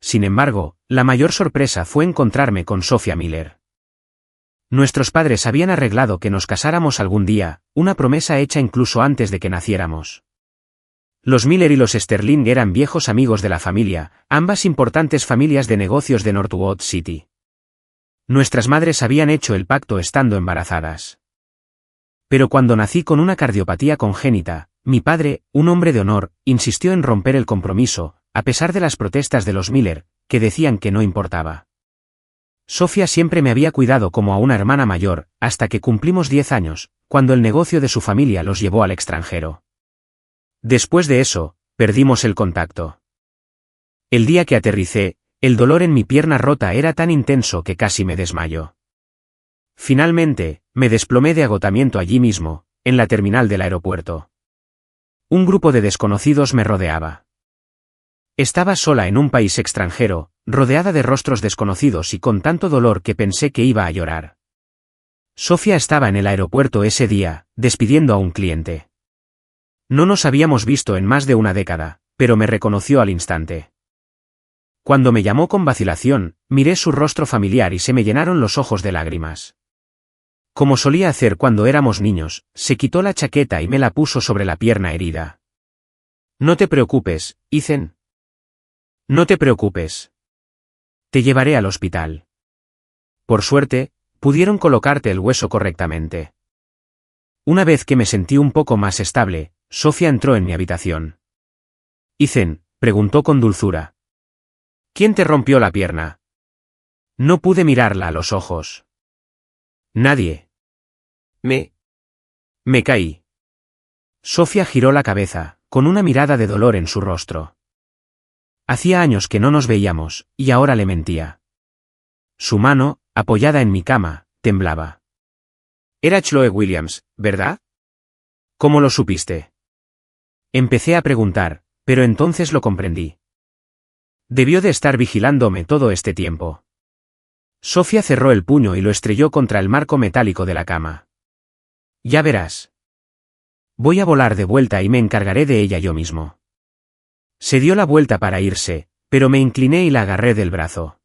Sin embargo, la mayor sorpresa fue encontrarme con Sophia Miller. Nuestros padres habían arreglado que nos casáramos algún día, una promesa hecha incluso antes de que naciéramos. Los Miller y los Sterling eran viejos amigos de la familia, ambas importantes familias de negocios de Northwood City. Nuestras madres habían hecho el pacto estando embarazadas. Pero cuando nací con una cardiopatía congénita, mi padre, un hombre de honor, insistió en romper el compromiso, a pesar de las protestas de los Miller, que decían que no importaba. Sophia siempre me había cuidado como a una hermana mayor, hasta que cumplimos 10 años, cuando el negocio de su familia los llevó al extranjero. Después de eso, perdimos el contacto. El día que aterricé, el dolor en mi pierna rota era tan intenso que casi me desmayó. Finalmente, me desplomé de agotamiento allí mismo, en la terminal del aeropuerto. Un grupo de desconocidos me rodeaba. Estaba sola en un país extranjero, rodeada de rostros desconocidos y con tanto dolor que pensé que iba a llorar. Sophia estaba en el aeropuerto ese día, despidiendo a un cliente. No nos habíamos visto en más de una década, pero me reconoció al instante. Cuando me llamó con vacilación, miré su rostro familiar y se me llenaron los ojos de lágrimas. Como solía hacer cuando éramos niños, se quitó la chaqueta y me la puso sobre la pierna herida. No te preocupes, Ethan. No te preocupes. Te llevaré al hospital. Por suerte, pudieron colocarte el hueso correctamente. Una vez que me sentí un poco más estable, Sophia entró en mi habitación. Ethan, preguntó con dulzura. ¿Quién te rompió la pierna? No pude mirarla a los ojos. Nadie. Me caí. Sofía giró la cabeza, con una mirada de dolor en su rostro. Hacía años que no nos veíamos, y ahora le mentía. Su mano, apoyada en mi cama, temblaba. Era Chloe Williams, ¿verdad? ¿Cómo lo supiste? Empecé a preguntar, pero entonces lo comprendí. Debió de estar vigilándome todo este tiempo. Sofía cerró el puño y lo estrelló contra el marco metálico de la cama. Ya verás. Voy a volar de vuelta y me encargaré de ella yo mismo. Se dio la vuelta para irse, pero me incliné y la agarré del brazo.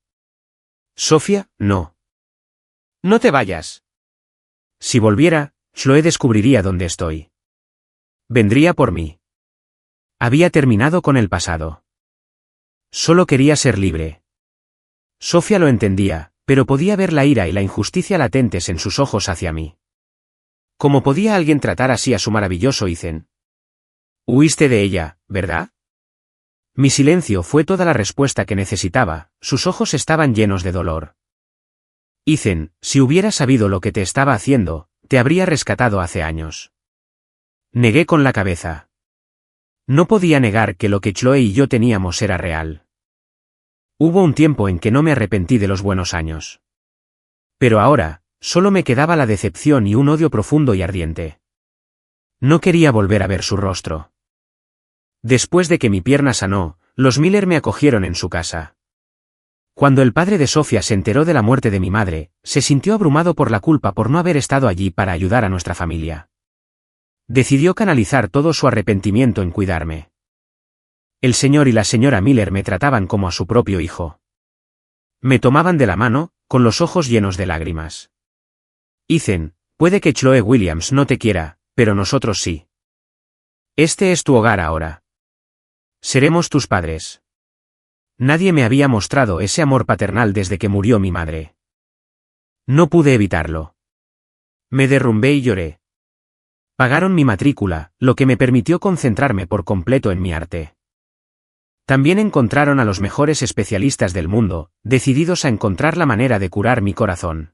Sofía, no. No te vayas. Si volviera, Chloe descubriría dónde estoy. Vendría por mí. Había terminado con el pasado. Solo quería ser libre. Sofía lo entendía, pero podía ver la ira y la injusticia latentes en sus ojos hacia mí. ¿Cómo podía alguien tratar así a su maravilloso Ethan? Huiste de ella, ¿verdad? Mi silencio fue toda la respuesta que necesitaba, sus ojos estaban llenos de dolor. Ethan, si hubiera sabido lo que te estaba haciendo, te habría rescatado hace años. Negué con la cabeza. No podía negar que lo que Chloe y yo teníamos era real. Hubo un tiempo en que no me arrepentí de los buenos años. Pero ahora, solo me quedaba la decepción y un odio profundo y ardiente. No quería volver a ver su rostro. Después de que mi pierna sanó, los Miller me acogieron en su casa. Cuando el padre de Sofía se enteró de la muerte de mi madre, se sintió abrumado por la culpa por no haber estado allí para ayudar a nuestra familia. Decidió canalizar todo su arrepentimiento en cuidarme. El señor y la señora Miller me trataban como a su propio hijo. Me tomaban de la mano, con los ojos llenos de lágrimas. Ethan, puede que Chloe Williams no te quiera, pero nosotros sí. Este es tu hogar ahora. Seremos tus padres. Nadie me había mostrado ese amor paternal desde que murió mi madre. No pude evitarlo. Me derrumbé y lloré. Pagaron mi matrícula, lo que me permitió concentrarme por completo en mi arte. También encontraron a los mejores especialistas del mundo, decididos a encontrar la manera de curar mi corazón.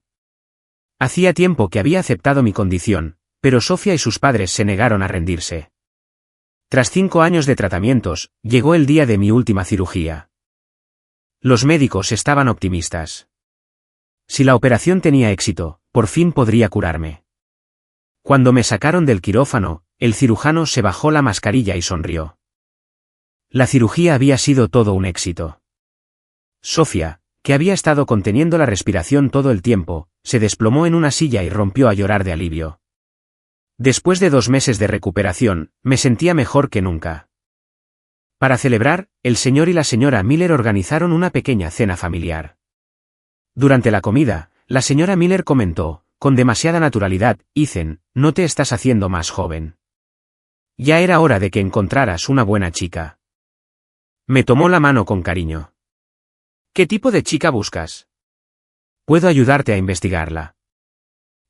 Hacía tiempo que había aceptado mi condición, pero Sofía y sus padres se negaron a rendirse. Tras 5 años de tratamientos, llegó el día de mi última cirugía. Los médicos estaban optimistas. Si la operación tenía éxito, por fin podría curarme. Cuando me sacaron del quirófano, el cirujano se bajó la mascarilla y sonrió. La cirugía había sido todo un éxito. Sofía, que había estado conteniendo la respiración todo el tiempo, se desplomó en una silla y rompió a llorar de alivio. Después de 2 meses de recuperación, me sentía mejor que nunca. Para celebrar, el señor y la señora Miller organizaron una pequeña cena familiar. Durante la comida, la señora Miller comentó, con demasiada naturalidad, Ethan, no te estás haciendo más joven. Ya era hora de que encontraras una buena chica. Me tomó la mano con cariño. ¿Qué tipo de chica buscas? Puedo ayudarte a investigarla.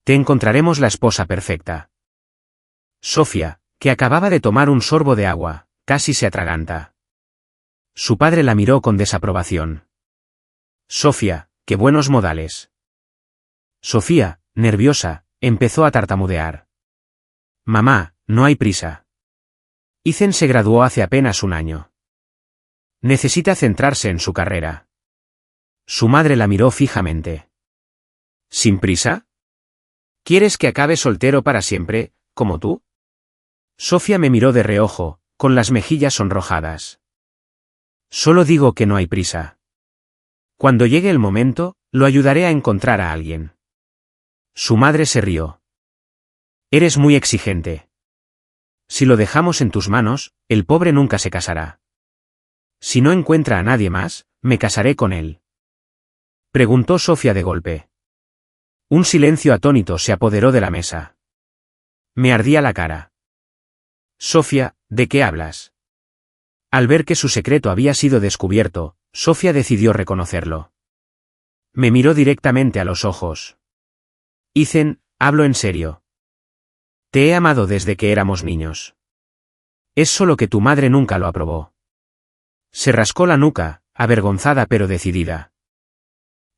Te encontraremos la esposa perfecta. Sofía, que acababa de tomar un sorbo de agua, casi se atraganta. Su padre la miró con desaprobación. Sofía, qué buenos modales. Sofía, nerviosa, empezó a tartamudear. Mamá, no hay prisa. Ethan se graduó hace apenas 1 año. Necesita centrarse en su carrera. Su madre la miró fijamente. ¿Sin prisa? ¿Quieres que acabe soltero para siempre, como tú? Sofía me miró de reojo, con las mejillas sonrojadas. Solo digo que no hay prisa. Cuando llegue el momento, lo ayudaré a encontrar a alguien. Su madre se rió. Eres muy exigente. Si lo dejamos en tus manos, el pobre nunca se casará. Si no encuentra a nadie más, me casaré con él. Preguntó Sofía de golpe. Un silencio atónito se apoderó de la mesa. Me ardía la cara. Sofía, ¿de qué hablas? Al ver que su secreto había sido descubierto, Sofía decidió reconocerlo. Me miró directamente a los ojos. Ethan, hablo en serio. Te he amado desde que éramos niños. Es solo que tu madre nunca lo aprobó. Se rascó la nuca, avergonzada pero decidida.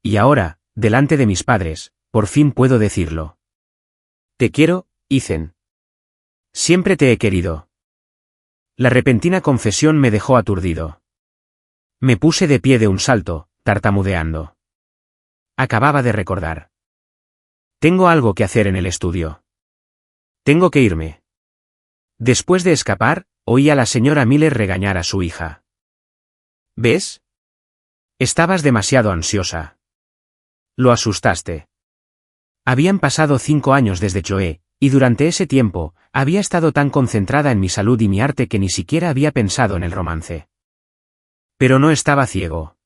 Y ahora, delante de mis padres, por fin puedo decirlo. Te quiero, Ethan. Siempre te he querido. La repentina confesión me dejó aturdido. Me puse de pie de un salto, tartamudeando. Acababa de recordar. Tengo algo que hacer en el estudio. Tengo que irme. Después de escapar, oí a la señora Miller regañar a su hija. ¿Ves? Estabas demasiado ansiosa. Lo asustaste. Habían pasado 5 años desde Chloe, y durante ese tiempo, había estado tan concentrada en mi salud y mi arte que ni siquiera había pensado en el romance. Pero no estaba ciego.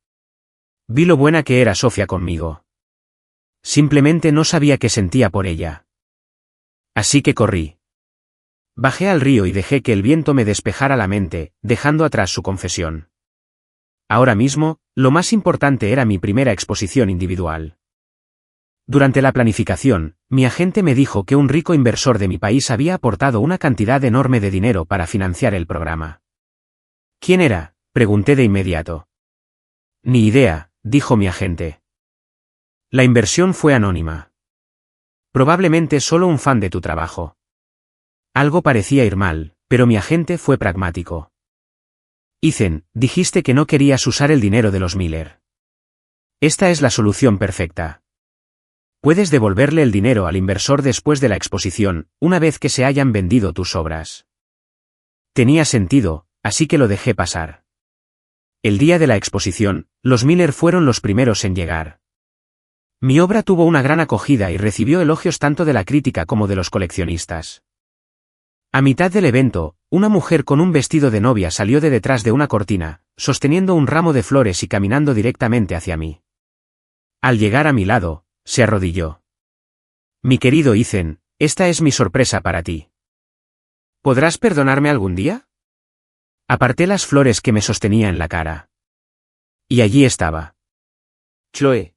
Vi lo buena que era Sofía conmigo. Simplemente no sabía qué sentía por ella. Así que corrí. Bajé al río y dejé que el viento me despejara la mente, dejando atrás su confesión. Ahora mismo, lo más importante era mi primera exposición individual. Durante la planificación, mi agente me dijo que un rico inversor de mi país había aportado una cantidad enorme de dinero para financiar el programa. ¿Quién era?, pregunté de inmediato. Ni idea, dijo mi agente. La inversión fue anónima. Probablemente solo un fan de tu trabajo. Algo parecía ir mal, pero mi agente fue pragmático. Ethan, dijiste que no querías usar el dinero de los Miller. Esta es la solución perfecta. Puedes devolverle el dinero al inversor después de la exposición, una vez que se hayan vendido tus obras. Tenía sentido, así que lo dejé pasar. El día de la exposición, los Miller fueron los primeros en llegar. Mi obra tuvo una gran acogida y recibió elogios tanto de la crítica como de los coleccionistas. A mitad del evento, una mujer con un vestido de novia salió de detrás de una cortina, sosteniendo un ramo de flores y caminando directamente hacia mí. Al llegar a mi lado, se arrodilló. Mi querido Ethan, esta es mi sorpresa para ti. ¿Podrás perdonarme algún día? Aparté las flores que me sostenía en la cara. Y allí estaba. Chloe.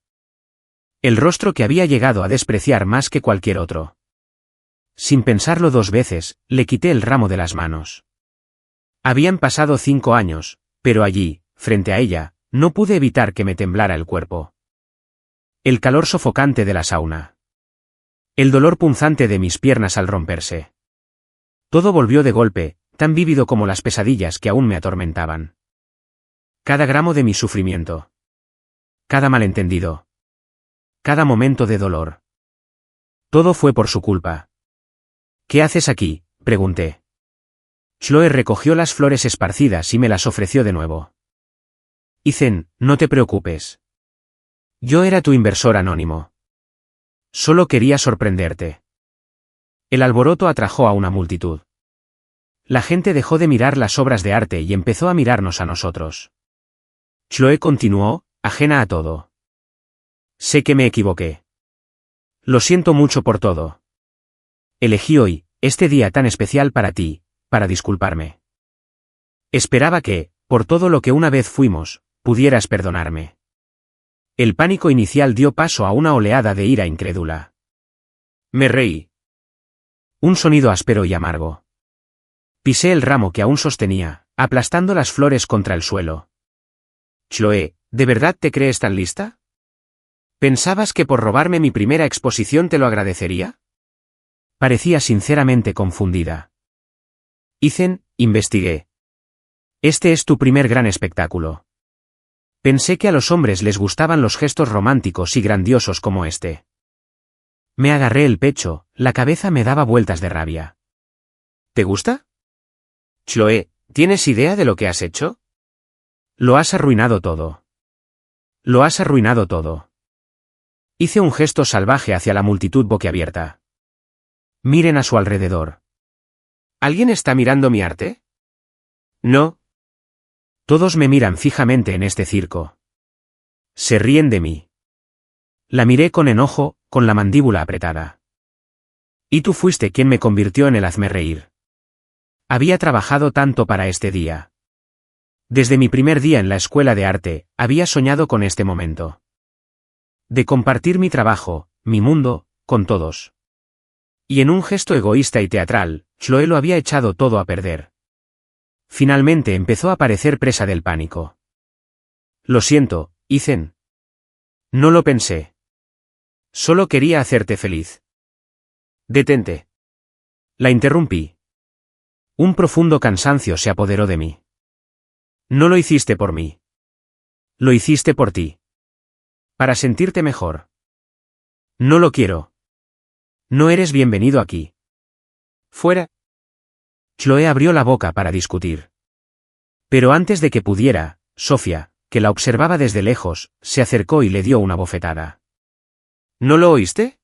El rostro que había llegado a despreciar más que cualquier otro. Sin pensarlo 2 veces, le quité el ramo de las manos. Habían pasado 5 años, pero allí, frente a ella, no pude evitar que me temblara el cuerpo. El calor sofocante de la sauna. El dolor punzante de mis piernas al romperse. Todo volvió de golpe, tan vívido como las pesadillas que aún me atormentaban. Cada gramo de mi sufrimiento. Cada malentendido. Cada momento de dolor. Todo fue por su culpa. ¿Qué haces aquí?, pregunté. Chloe recogió las flores esparcidas y me las ofreció de nuevo. Ethan, no te preocupes. Yo era tu inversor anónimo. Solo quería sorprenderte. El alboroto atrajo a una multitud. La gente dejó de mirar las obras de arte y empezó a mirarnos a nosotros. Chloe continuó, ajena a todo. Sé que me equivoqué. Lo siento mucho por todo. Elegí hoy, este día tan especial para ti, para disculparme. Esperaba que, por todo lo que una vez fuimos, pudieras perdonarme. El pánico inicial dio paso a una oleada de ira incrédula. Me reí. Un sonido áspero y amargo. Pisé el ramo que aún sostenía, aplastando las flores contra el suelo. Chloe, ¿de verdad te crees tan lista? ¿Pensabas que por robarme mi primera exposición te lo agradecería? Parecía sinceramente confundida. Ethan, investigué. Este es tu primer gran espectáculo. Pensé que a los hombres les gustaban los gestos románticos y grandiosos como este. Me agarré el pecho, la cabeza me daba vueltas de rabia. ¿Te gusta? Chloe, ¿tienes idea de lo que has hecho? Lo has arruinado todo. Lo has arruinado todo. Hice un gesto salvaje hacia la multitud boquiabierta. Miren a su alrededor. ¿Alguien está mirando mi arte? No. Todos me miran fijamente en este circo. Se ríen de mí. La miré con enojo, con la mandíbula apretada. Y tú fuiste quien me convirtió en el hazmerreír. Había trabajado tanto para este día. Desde mi primer día en la escuela de arte, había soñado con este momento. De compartir mi trabajo, mi mundo, con todos. Y en un gesto egoísta y teatral, Chloe lo había echado todo a perder. Finalmente empezó a parecer presa del pánico. Lo siento, Ethan. No lo pensé. Solo quería hacerte feliz. Detente. La interrumpí. Un profundo cansancio se apoderó de mí. No lo hiciste por mí. Lo hiciste por ti. Para sentirte mejor. No lo quiero. No eres bienvenido aquí. Fuera. Chloe abrió la boca para discutir. Pero antes de que pudiera, Sofía, que la observaba desde lejos, se acercó y le dio una bofetada. ¿No lo oíste?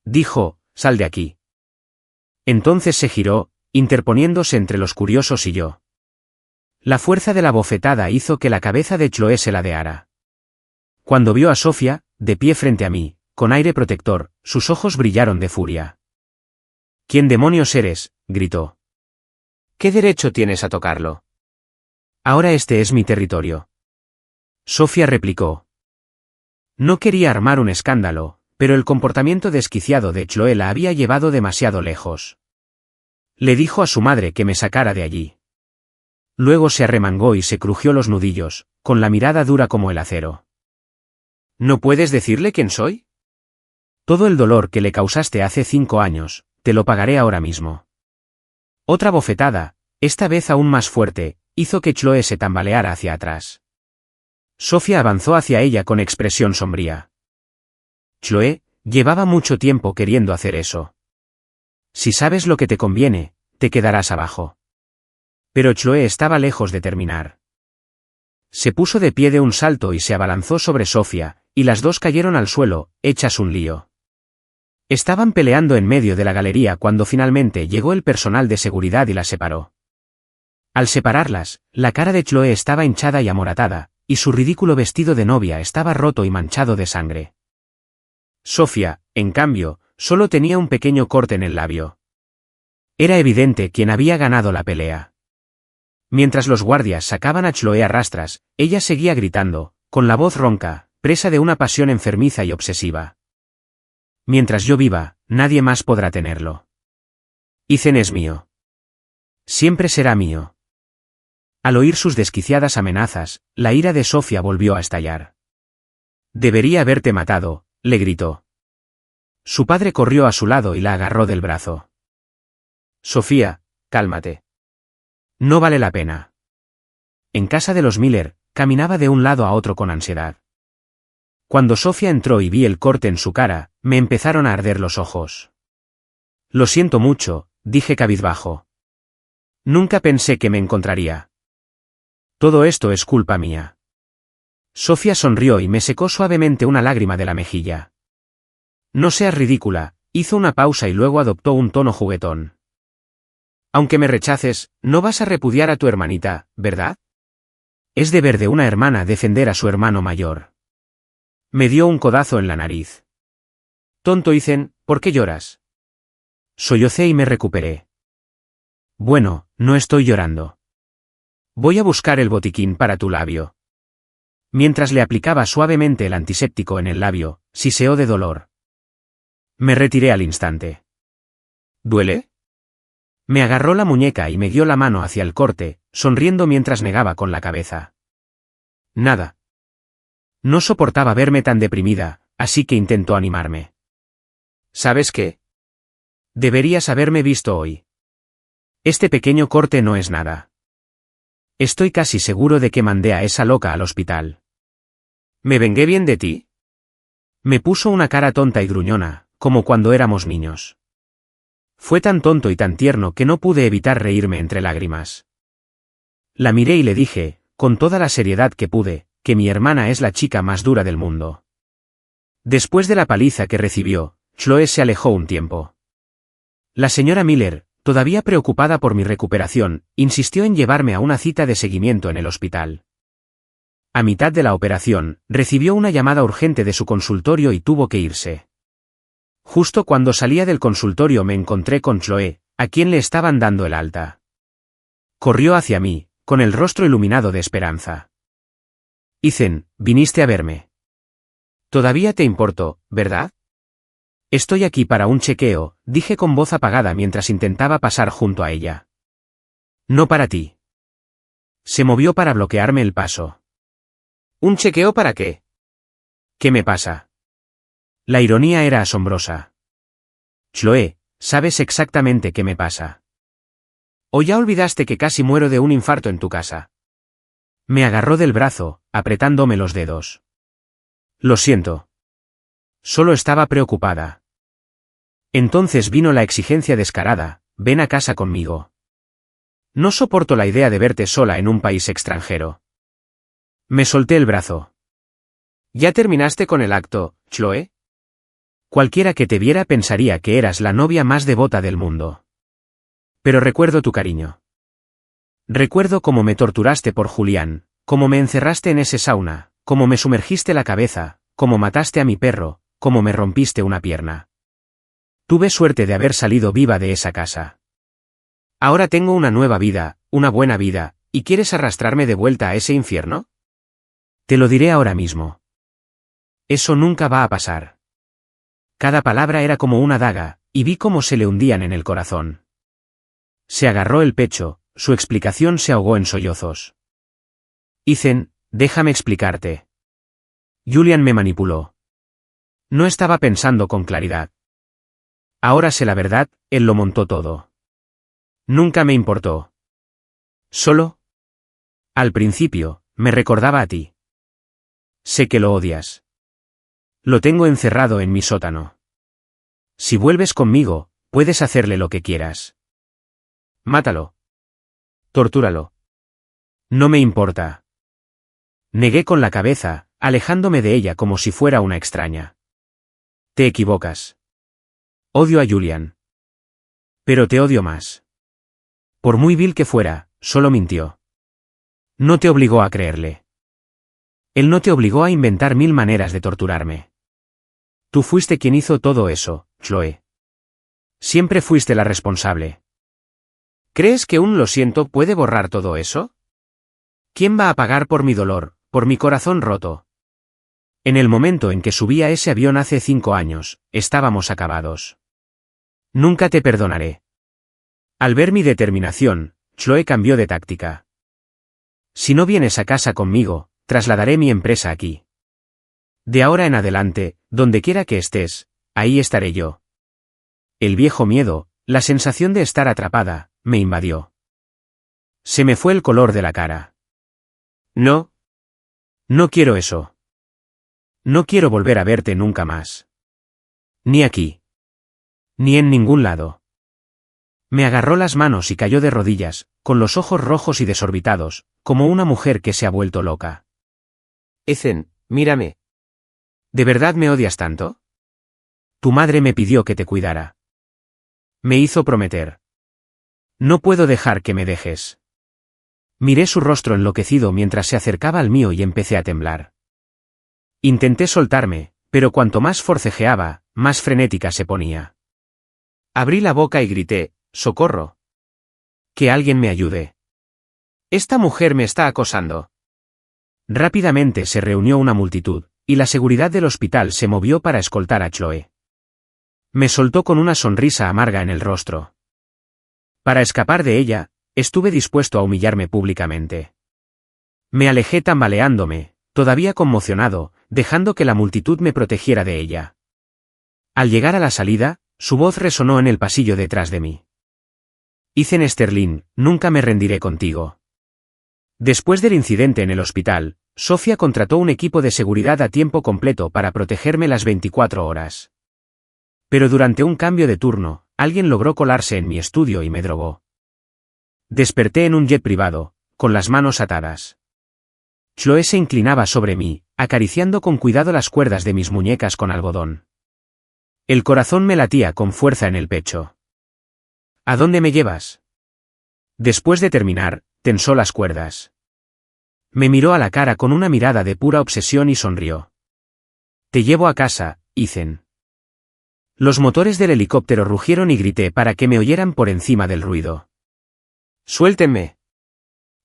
Dijo, sal de aquí. Entonces se giró, interponiéndose entre los curiosos y yo. La fuerza de la bofetada hizo que la cabeza de Chloe se ladeara. Cuando vio a Sofía, de pie frente a mí, con aire protector, sus ojos brillaron de furia. ¿Quién demonios eres?, gritó. ¿Qué derecho tienes a tocarlo? Ahora este es mi territorio. Sofía replicó. No quería armar un escándalo, pero el comportamiento desquiciado de Chloe la había llevado demasiado lejos. Le dijo a su madre que me sacara de allí. Luego se arremangó y se crujió los nudillos, con la mirada dura como el acero. ¿No puedes decirle quién soy? Todo el dolor que le causaste hace 5 años, te lo pagaré ahora mismo. Otra bofetada, esta vez aún más fuerte, hizo que Chloe se tambaleara hacia atrás. Sofía avanzó hacia ella con expresión sombría. Chloe, llevaba mucho tiempo queriendo hacer eso. Si sabes lo que te conviene, te quedarás abajo. Pero Chloe estaba lejos de terminar. Se puso de pie de un salto y se abalanzó sobre Sofía, y las dos cayeron al suelo, hechas un lío. Estaban peleando en medio de la galería cuando finalmente llegó el personal de seguridad y las separó. Al separarlas, la cara de Chloe estaba hinchada y amoratada, y su ridículo vestido de novia estaba roto y manchado de sangre. Sofía, en cambio, solo tenía un pequeño corte en el labio. Era evidente quién había ganado la pelea. Mientras los guardias sacaban a Chloe a rastras, ella seguía gritando, con la voz ronca, presa de una pasión enfermiza y obsesiva. Mientras yo viva, nadie más podrá tenerlo. Ethan es mío. Siempre será mío. Al oír sus desquiciadas amenazas, la ira de Sofía volvió a estallar. Debería haberte matado, le gritó. Su padre corrió a su lado y la agarró del brazo. Sofía, cálmate. No vale la pena. En casa de los Miller, caminaba de un lado a otro con ansiedad. Cuando Sofía entró y vi el corte en su cara, me empezaron a arder los ojos. Lo siento mucho, dije cabizbajo. Nunca pensé que me encontraría. Todo esto es culpa mía. Sofía sonrió y me secó suavemente una lágrima de la mejilla. No seas ridícula, hizo una pausa y luego adoptó un tono juguetón. Aunque me rechaces, no vas a repudiar a tu hermanita, ¿verdad? Es deber de una hermana defender a su hermano mayor. Me dio un codazo en la nariz. Tonto Ethan, ¿por qué lloras? Sollocé y me recuperé. Bueno, no estoy llorando. Voy a buscar el botiquín para tu labio. Mientras le aplicaba suavemente el antiséptico en el labio, siseó de dolor. Me retiré al instante. ¿Duele? Me agarró la muñeca y me dio la mano hacia el corte, sonriendo mientras negaba con la cabeza. Nada. No soportaba verme tan deprimida, así que intentó animarme. ¿Sabes qué? Deberías haberme visto hoy. Este pequeño corte no es nada. Estoy casi seguro de que mandé a esa loca al hospital. ¿Me vengué bien de ti? Me puso una cara tonta y gruñona, como cuando éramos niños. Fue tan tonto y tan tierno que no pude evitar reírme entre lágrimas. La miré y le dije, con toda la seriedad que pude, que mi hermana es la chica más dura del mundo. Después de la paliza que recibió, Chloe se alejó un tiempo. La señora Miller, todavía preocupada por mi recuperación, insistió en llevarme a una cita de seguimiento en el hospital. A mitad de la operación, recibió una llamada urgente de su consultorio y tuvo que irse. Justo cuando salía del consultorio me encontré con Chloe, a quien le estaban dando el alta. Corrió hacia mí, con el rostro iluminado de esperanza. Ethan, viniste a verme. Todavía te importo, ¿verdad? Estoy aquí para un chequeo, dije con voz apagada mientras intentaba pasar junto a ella. No para ti. Se movió para bloquearme el paso. ¿Un chequeo para qué? ¿Qué me pasa? La ironía era asombrosa. Chloe, sabes exactamente qué me pasa. ¿O ya olvidaste que casi muero de un infarto en tu casa? Me agarró del brazo, apretándome los dedos. Lo siento. Solo estaba preocupada. Entonces vino la exigencia descarada, ven a casa conmigo. No soporto la idea de verte sola en un país extranjero. Me solté el brazo. ¿Ya terminaste con el acto, Chloe? Cualquiera que te viera pensaría que eras la novia más devota del mundo. Pero recuerdo tu cariño. Recuerdo cómo me torturaste por Julián, cómo me encerraste en ese sauna, cómo me sumergiste la cabeza, cómo mataste a mi perro, cómo me rompiste una pierna. Tuve suerte de haber salido viva de esa casa. Ahora tengo una nueva vida, una buena vida, ¿y quieres arrastrarme de vuelta a ese infierno? Te lo diré ahora mismo. Eso nunca va a pasar. Cada palabra era como una daga, y vi cómo se le hundían en el corazón. Se agarró el pecho, su explicación se ahogó en sollozos. Ethan, déjame explicarte. Julian me manipuló. No estaba pensando con claridad. Ahora sé la verdad, él lo montó todo. Nunca me importó. Solo. Al principio, me recordaba a ti. Sé que lo odias. Lo tengo encerrado en mi sótano. Si vuelves conmigo, puedes hacerle lo que quieras. Mátalo. Tortúralo. No me importa. Negué con la cabeza, alejándome de ella como si fuera una extraña. Te equivocas. Odio a Julian. Pero te odio más. Por muy vil que fuera, solo mintió. No te obligó a creerle. Él no te obligó a inventar 1000 maneras de torturarme. Tú fuiste quien hizo todo eso, Chloe. Siempre fuiste la responsable. ¿Crees que un lo siento puede borrar todo eso? ¿Quién va a pagar por mi dolor, por mi corazón roto? En el momento en que subí a ese avión hace 5 años, estábamos acabados. Nunca te perdonaré. Al ver mi determinación, Chloe cambió de táctica. Si no vienes a casa conmigo, trasladaré mi empresa aquí. De ahora en adelante, donde quiera que estés, ahí estaré yo. El viejo miedo, la sensación de estar atrapada, me invadió. Se me fue el color de la cara. No. No quiero eso. No quiero volver a verte nunca más. Ni aquí. Ni en ningún lado. Me agarró las manos y cayó de rodillas, con los ojos rojos y desorbitados, como una mujer que se ha vuelto loca. Ethan, mírame. ¿De verdad me odias tanto? Tu madre me pidió que te cuidara. Me hizo prometer. No puedo dejar que me dejes. Miré su rostro enloquecido mientras se acercaba al mío y empecé a temblar. Intenté soltarme, pero cuanto más forcejeaba, más frenética se ponía. Abrí la boca y grité, ¡socorro! Que alguien me ayude. Esta mujer me está acosando. Rápidamente se reunió una multitud, y la seguridad del hospital se movió para escoltar a Chloe. Me soltó con una sonrisa amarga en el rostro. Para escapar de ella, estuve dispuesto a humillarme públicamente. Me alejé tambaleándome, todavía conmocionado, dejando que la multitud me protegiera de ella. Al llegar a la salida, su voz resonó en el pasillo detrás de mí. Ethan Sterling, nunca me rendiré contigo. Después del incidente en el hospital, Sofía contrató un equipo de seguridad a tiempo completo para protegerme las 24 horas. Pero durante un cambio de turno, alguien logró colarse en mi estudio y me drogó. Desperté en un jet privado, con las manos atadas. Chloe se inclinaba sobre mí, acariciando con cuidado las cuerdas de mis muñecas con algodón. El corazón me latía con fuerza en el pecho. ¿A dónde me llevas? Después de terminar, tensó las cuerdas. Me miró a la cara con una mirada de pura obsesión y sonrió. Te llevo a casa, Ethan. Los motores del helicóptero rugieron y grité para que me oyeran por encima del ruido. Suéltenme.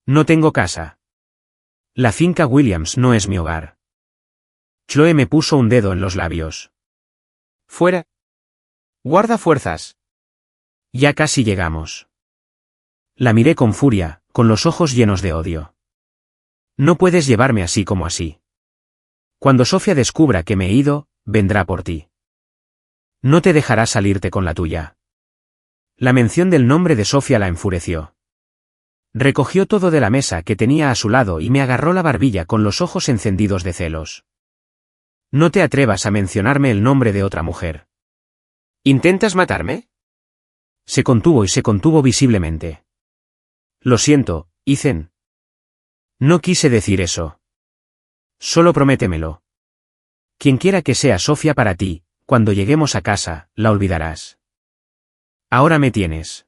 No tengo casa. La finca Williams no es mi hogar. Chloe me puso un dedo en los labios. Fuera. Guarda fuerzas. Ya casi llegamos. La miré con furia, con los ojos llenos de odio. No puedes llevarme así como así. Cuando Sofía descubra que me he ido, vendrá por ti. No te dejará salirte con la tuya. La mención del nombre de Sofía la enfureció. Recogió todo de la mesa que tenía a su lado y me agarró la barbilla con los ojos encendidos de celos. No te atrevas a mencionarme el nombre de otra mujer. ¿Intentas matarme? Se contuvo visiblemente. Lo siento, Ethan. No quise decir eso. Solo prométemelo. Quienquiera que sea Sofía para ti, cuando lleguemos a casa, la olvidarás. Ahora me tienes.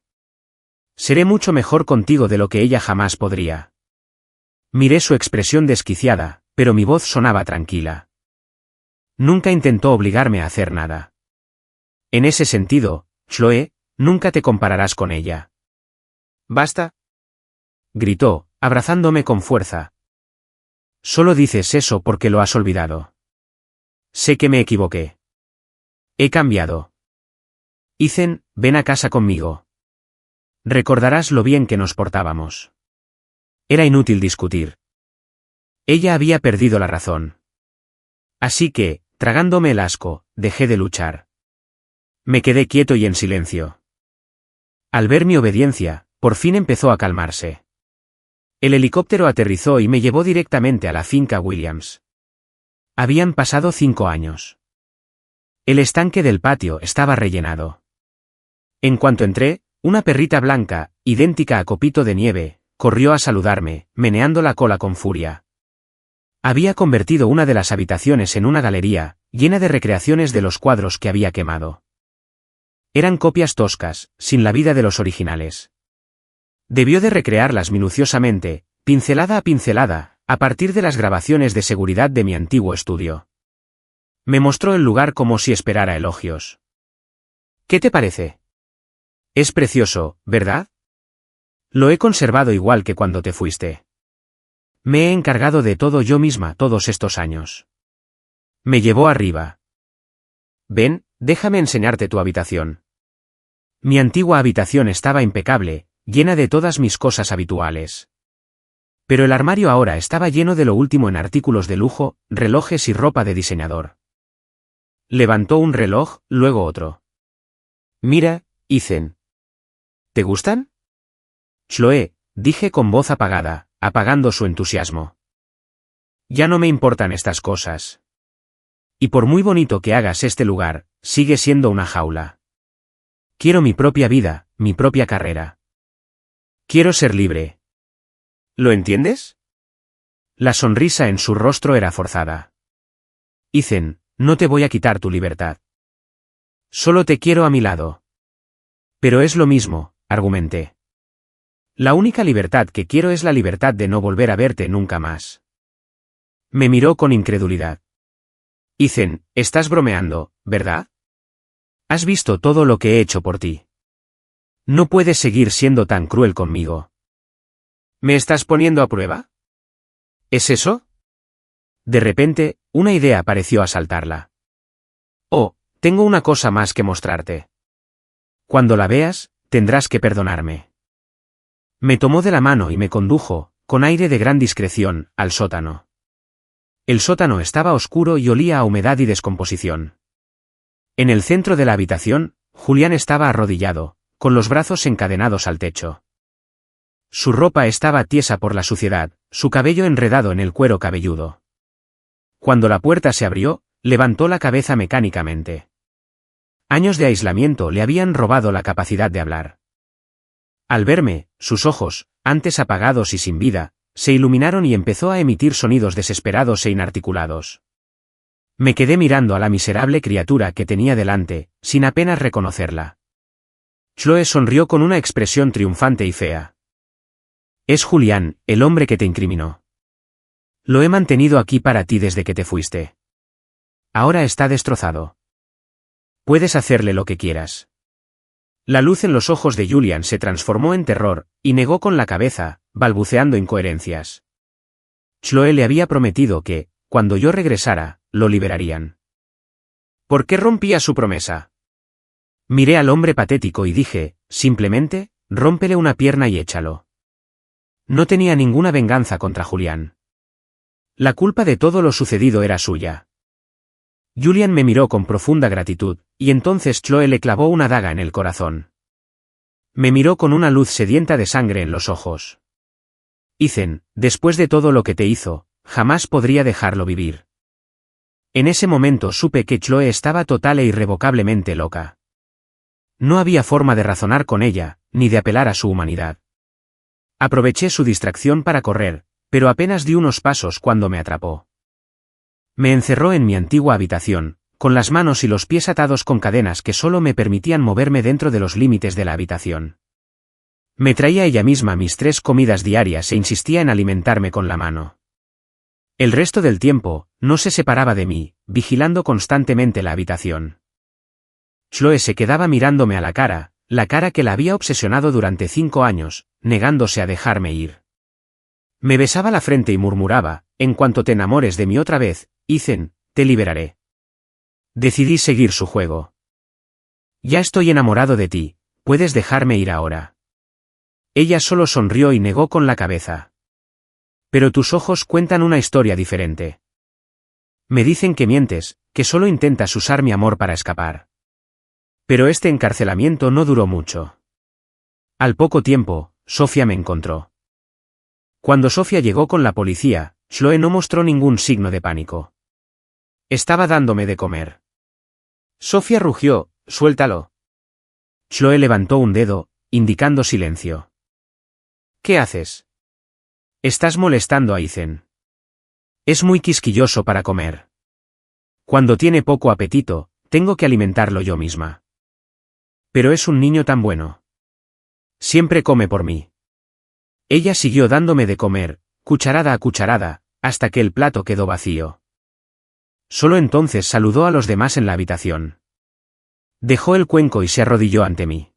Seré mucho mejor contigo de lo que ella jamás podría. Miré su expresión desquiciada, pero mi voz sonaba tranquila. Nunca intentó obligarme a hacer nada. En ese sentido, Chloe, nunca te compararás con ella. ¿Basta? Gritó, abrazándome con fuerza. Solo dices eso porque lo has olvidado. Sé que me equivoqué. He cambiado. Ethan, ven a casa conmigo. Recordarás lo bien que nos portábamos. Era inútil discutir. Ella había perdido la razón. Así que, tragándome el asco, dejé de luchar. Me quedé quieto y en silencio. Al ver mi obediencia, por fin empezó a calmarse. El helicóptero aterrizó y me llevó directamente a la finca Williams. Habían pasado 5 años. El estanque del patio estaba rellenado. En cuanto entré, una perrita blanca, idéntica a Copito de Nieve, corrió a saludarme, meneando la cola con furia. Había convertido una de las habitaciones en una galería, llena de recreaciones de los cuadros que había quemado. Eran copias toscas, sin la vida de los originales. Debió de recrearlas minuciosamente, pincelada a pincelada, a partir de las grabaciones de seguridad de mi antiguo estudio. Me mostró el lugar como si esperara elogios. ¿Qué te parece? Es precioso, ¿verdad? Lo he conservado igual que cuando te fuiste. Me he encargado de todo yo misma todos estos años. Me llevó arriba. Ven, déjame enseñarte tu habitación. Mi antigua habitación estaba impecable, llena de todas mis cosas habituales. Pero el armario ahora estaba lleno de lo último en artículos de lujo, relojes y ropa de diseñador. Levantó un reloj, luego otro. Mira, Ethan. ¿Te gustan? Chloe, dije con voz apagada, apagando su entusiasmo. Ya no me importan estas cosas. Y por muy bonito que hagas este lugar, sigue siendo una jaula. Quiero mi propia vida, mi propia carrera. Quiero ser libre. ¿Lo entiendes? La sonrisa en su rostro era forzada. Ethan, no te voy a quitar tu libertad. Solo te quiero a mi lado. Pero es lo mismo, argumenté. La única libertad que quiero es la libertad de no volver a verte nunca más. Me miró con incredulidad. Ethan, estás bromeando, ¿verdad? Has visto todo lo que he hecho por ti. No puedes seguir siendo tan cruel conmigo. ¿Me estás poniendo a prueba? ¿Es eso? De repente, una idea pareció asaltarla. Oh, tengo una cosa más que mostrarte. Cuando la veas, tendrás que perdonarme. Me tomó de la mano y me condujo, con aire de gran discreción, al sótano. El sótano estaba oscuro y olía a humedad y descomposición. En el centro de la habitación, Julián estaba arrodillado, con los brazos encadenados al techo. Su ropa estaba tiesa por la suciedad, su cabello enredado en el cuero cabelludo. Cuando la puerta se abrió, levantó la cabeza mecánicamente. Años de aislamiento le habían robado la capacidad de hablar. Al verme, sus ojos, antes apagados y sin vida, se iluminaron y empezó a emitir sonidos desesperados e inarticulados. Me quedé mirando a la miserable criatura que tenía delante, sin apenas reconocerla. Chloe sonrió con una expresión triunfante y fea. Es Julián, el hombre que te incriminó. Lo he mantenido aquí para ti desde que te fuiste. Ahora está destrozado. Puedes hacerle lo que quieras. La luz en los ojos de Julián se transformó en terror, y negó con la cabeza, balbuceando incoherencias. Chloe le había prometido que, cuando yo regresara, lo liberarían. ¿Por qué rompía su promesa? Miré al hombre patético y dije, simplemente, rómpele una pierna y échalo. No tenía ninguna venganza contra Julián. La culpa de todo lo sucedido era suya. Julian me miró con profunda gratitud, y entonces Chloe le clavó una daga en el corazón. Me miró con una luz sedienta de sangre en los ojos. Ethan, después de todo lo que te hizo, jamás podría dejarlo vivir. En ese momento supe que Chloe estaba total e irrevocablemente loca. No había forma de razonar con ella, ni de apelar a su humanidad. Aproveché su distracción para correr, pero apenas di unos pasos cuando me atrapó. Me encerró en mi antigua habitación, con las manos y los pies atados con cadenas que solo me permitían moverme dentro de los límites de la habitación. Me traía ella misma mis 3 comidas diarias e insistía en alimentarme con la mano. El resto del tiempo, no se separaba de mí, vigilando constantemente la habitación. Chloe se quedaba mirándome a la cara que la había obsesionado durante 5 años, negándose a dejarme ir. Me besaba la frente y murmuraba, en cuanto te enamores de mí otra vez, Ethan, te liberaré. Decidí seguir su juego. Ya estoy enamorado de ti, puedes dejarme ir ahora. Ella solo sonrió y negó con la cabeza. Pero tus ojos cuentan una historia diferente. Me dicen que mientes, que solo intentas usar mi amor para escapar. Pero este encarcelamiento no duró mucho. Al poco tiempo, Sofía me encontró. Cuando Sofía llegó con la policía, Chloe no mostró ningún signo de pánico. Estaba dándome de comer. Sofía rugió, suéltalo. Chloe levantó un dedo, indicando silencio. ¿Qué haces? Estás molestando a Ethan. Es muy quisquilloso para comer. Cuando tiene poco apetito, tengo que alimentarlo yo misma. Pero es un niño tan bueno. Siempre come por mí. Ella siguió dándome de comer, cucharada a cucharada, hasta que el plato quedó vacío. Solo entonces saludó a los demás en la habitación. Dejó el cuenco y se arrodilló ante mí.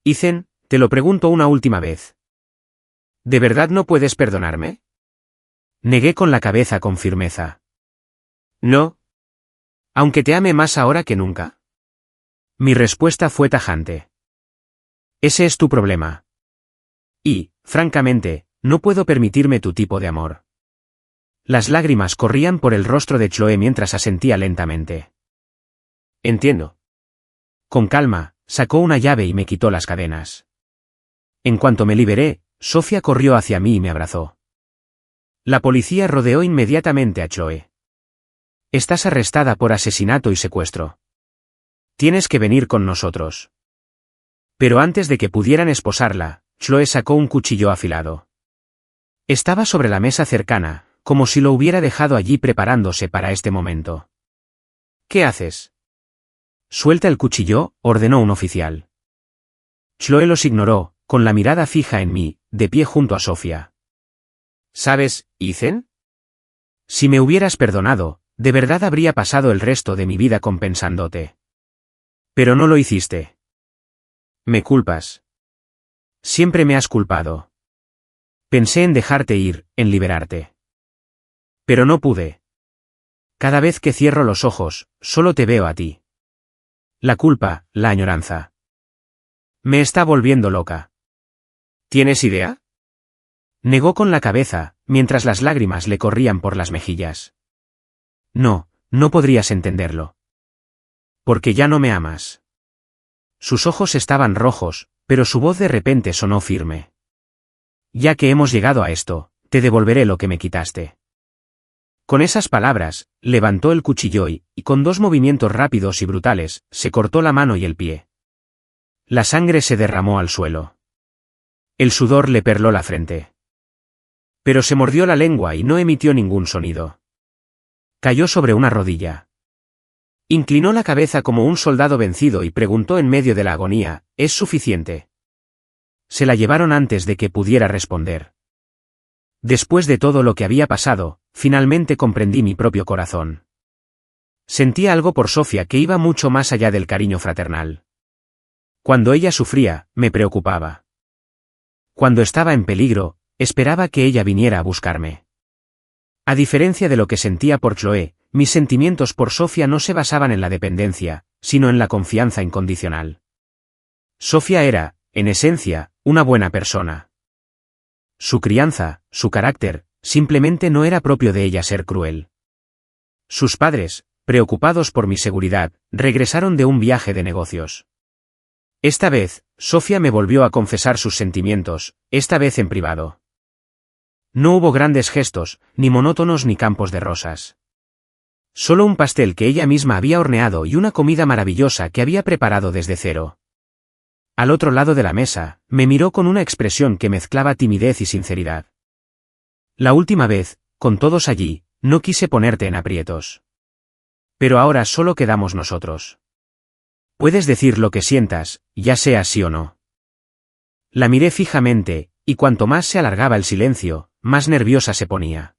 Ethan, te lo pregunto una última vez. ¿De verdad no puedes perdonarme? Negué con la cabeza con firmeza. No. Aunque te ame más ahora que nunca. Mi respuesta fue tajante. Ese es tu problema. Y, francamente, no puedo permitirme tu tipo de amor. Las lágrimas corrían por el rostro de Chloe mientras asentía lentamente. Entiendo. Con calma, sacó una llave y me quitó las cadenas. En cuanto me liberé, Sofía corrió hacia mí y me abrazó. La policía rodeó inmediatamente a Chloe. Estás arrestada por asesinato y secuestro. Tienes que venir con nosotros. Pero antes de que pudieran esposarla, Chloe sacó un cuchillo afilado. Estaba sobre la mesa cercana, como si lo hubiera dejado allí preparándose para este momento. ¿Qué haces? Suelta el cuchillo, ordenó un oficial. Chloe los ignoró, con la mirada fija en mí, de pie junto a Sofía. ¿Sabes, Ethan? Si me hubieras perdonado, de verdad habría pasado el resto de mi vida compensándote. Pero no lo hiciste. Me culpas. Siempre me has culpado. Pensé en dejarte ir, en liberarte. Pero no pude. Cada vez que cierro los ojos, solo te veo a ti. La culpa, la añoranza. Me está volviendo loca. ¿Tienes idea? Negó con la cabeza, mientras las lágrimas le corrían por las mejillas. No, no podrías entenderlo. Porque ya no me amas. Sus ojos estaban rojos, pero su voz de repente sonó firme. Ya que hemos llegado a esto, te devolveré lo que me quitaste. Con esas palabras, levantó el cuchillo y, con 2 movimientos rápidos y brutales, se cortó la mano y el pie. La sangre se derramó al suelo. El sudor le perló la frente. Pero se mordió la lengua y no emitió ningún sonido. Cayó sobre una rodilla. Inclinó la cabeza como un soldado vencido y preguntó en medio de la agonía, ¿es suficiente? Se la llevaron antes de que pudiera responder. Después de todo lo que había pasado, finalmente comprendí mi propio corazón. Sentía algo por Sofía que iba mucho más allá del cariño fraternal. Cuando ella sufría, me preocupaba. Cuando estaba en peligro, esperaba que ella viniera a buscarme. A diferencia de lo que sentía por Chloe, mis sentimientos por Sofía no se basaban en la dependencia, sino en la confianza incondicional. Sofía era, en esencia, una buena persona. Su crianza, su carácter, Simplemente no era propio de ella ser cruel. Sus padres, preocupados por mi seguridad, regresaron de un viaje de negocios. Esta vez, Sofía me volvió a confesar sus sentimientos, esta vez en privado. No hubo grandes gestos, ni monótonos ni campos de rosas. Solo un pastel que ella misma había horneado y una comida maravillosa que había preparado desde cero. Al otro lado de la mesa, me miró con una expresión que mezclaba timidez y sinceridad. La última vez, con todos allí, no quise ponerte en aprietos. Pero ahora solo quedamos nosotros. Puedes decir lo que sientas, ya sea sí o no. La miré fijamente, y cuanto más se alargaba el silencio, más nerviosa se ponía.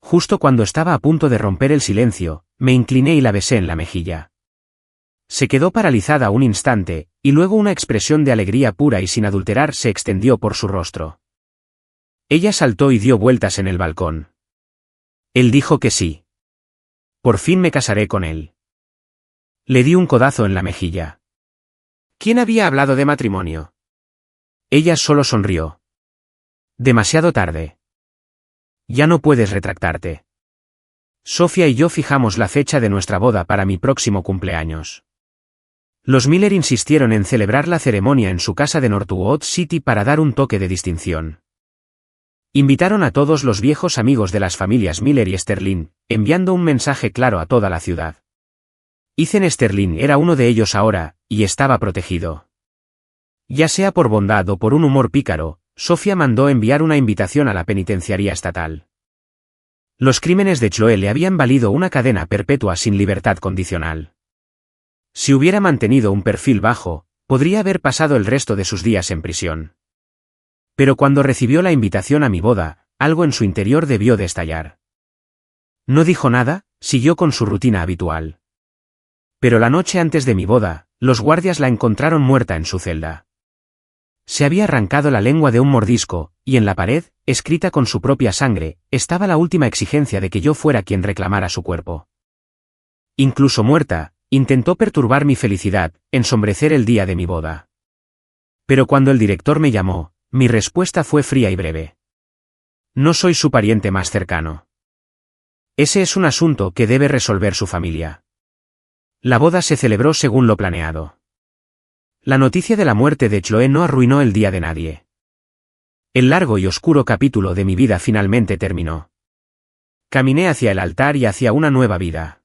Justo cuando estaba a punto de romper el silencio, me incliné y la besé en la mejilla. Se quedó paralizada un instante, y luego una expresión de alegría pura y sin adulterar se extendió por su rostro. Ella saltó y dio vueltas en el balcón. Él dijo que sí. Por fin me casaré con él. Le di un codazo en la mejilla. ¿Quién había hablado de matrimonio? Ella solo sonrió. Demasiado tarde. Ya no puedes retractarte. Sofía y yo fijamos la fecha de nuestra boda para mi próximo cumpleaños. Los Miller insistieron en celebrar la ceremonia en su casa de Northwood City para dar un toque de distinción. Invitaron a todos los viejos amigos de las familias Miller y Sterling, enviando un mensaje claro a toda la ciudad. Ethan Sterling era uno de ellos ahora, y estaba protegido. Ya sea por bondad o por un humor pícaro, Sofía mandó enviar una invitación a la penitenciaría estatal. Los crímenes de Chloe le habían valido una cadena perpetua sin libertad condicional. Si hubiera mantenido un perfil bajo, podría haber pasado el resto de sus días en prisión. Pero cuando recibió la invitación a mi boda, algo en su interior debió de estallar. No dijo nada, siguió con su rutina habitual. Pero la noche antes de mi boda, los guardias la encontraron muerta en su celda. Se había arrancado la lengua de un mordisco, y en la pared, escrita con su propia sangre, estaba la última exigencia de que yo fuera quien reclamara su cuerpo. Incluso muerta, intentó perturbar mi felicidad, ensombrecer el día de mi boda. Pero cuando el director me llamó, mi respuesta fue fría y breve. No soy su pariente más cercano. Ese es un asunto que debe resolver su familia. La boda se celebró según lo planeado. La noticia de la muerte de Chloe no arruinó el día de nadie. El largo y oscuro capítulo de mi vida finalmente terminó. Caminé hacia el altar y hacia una nueva vida.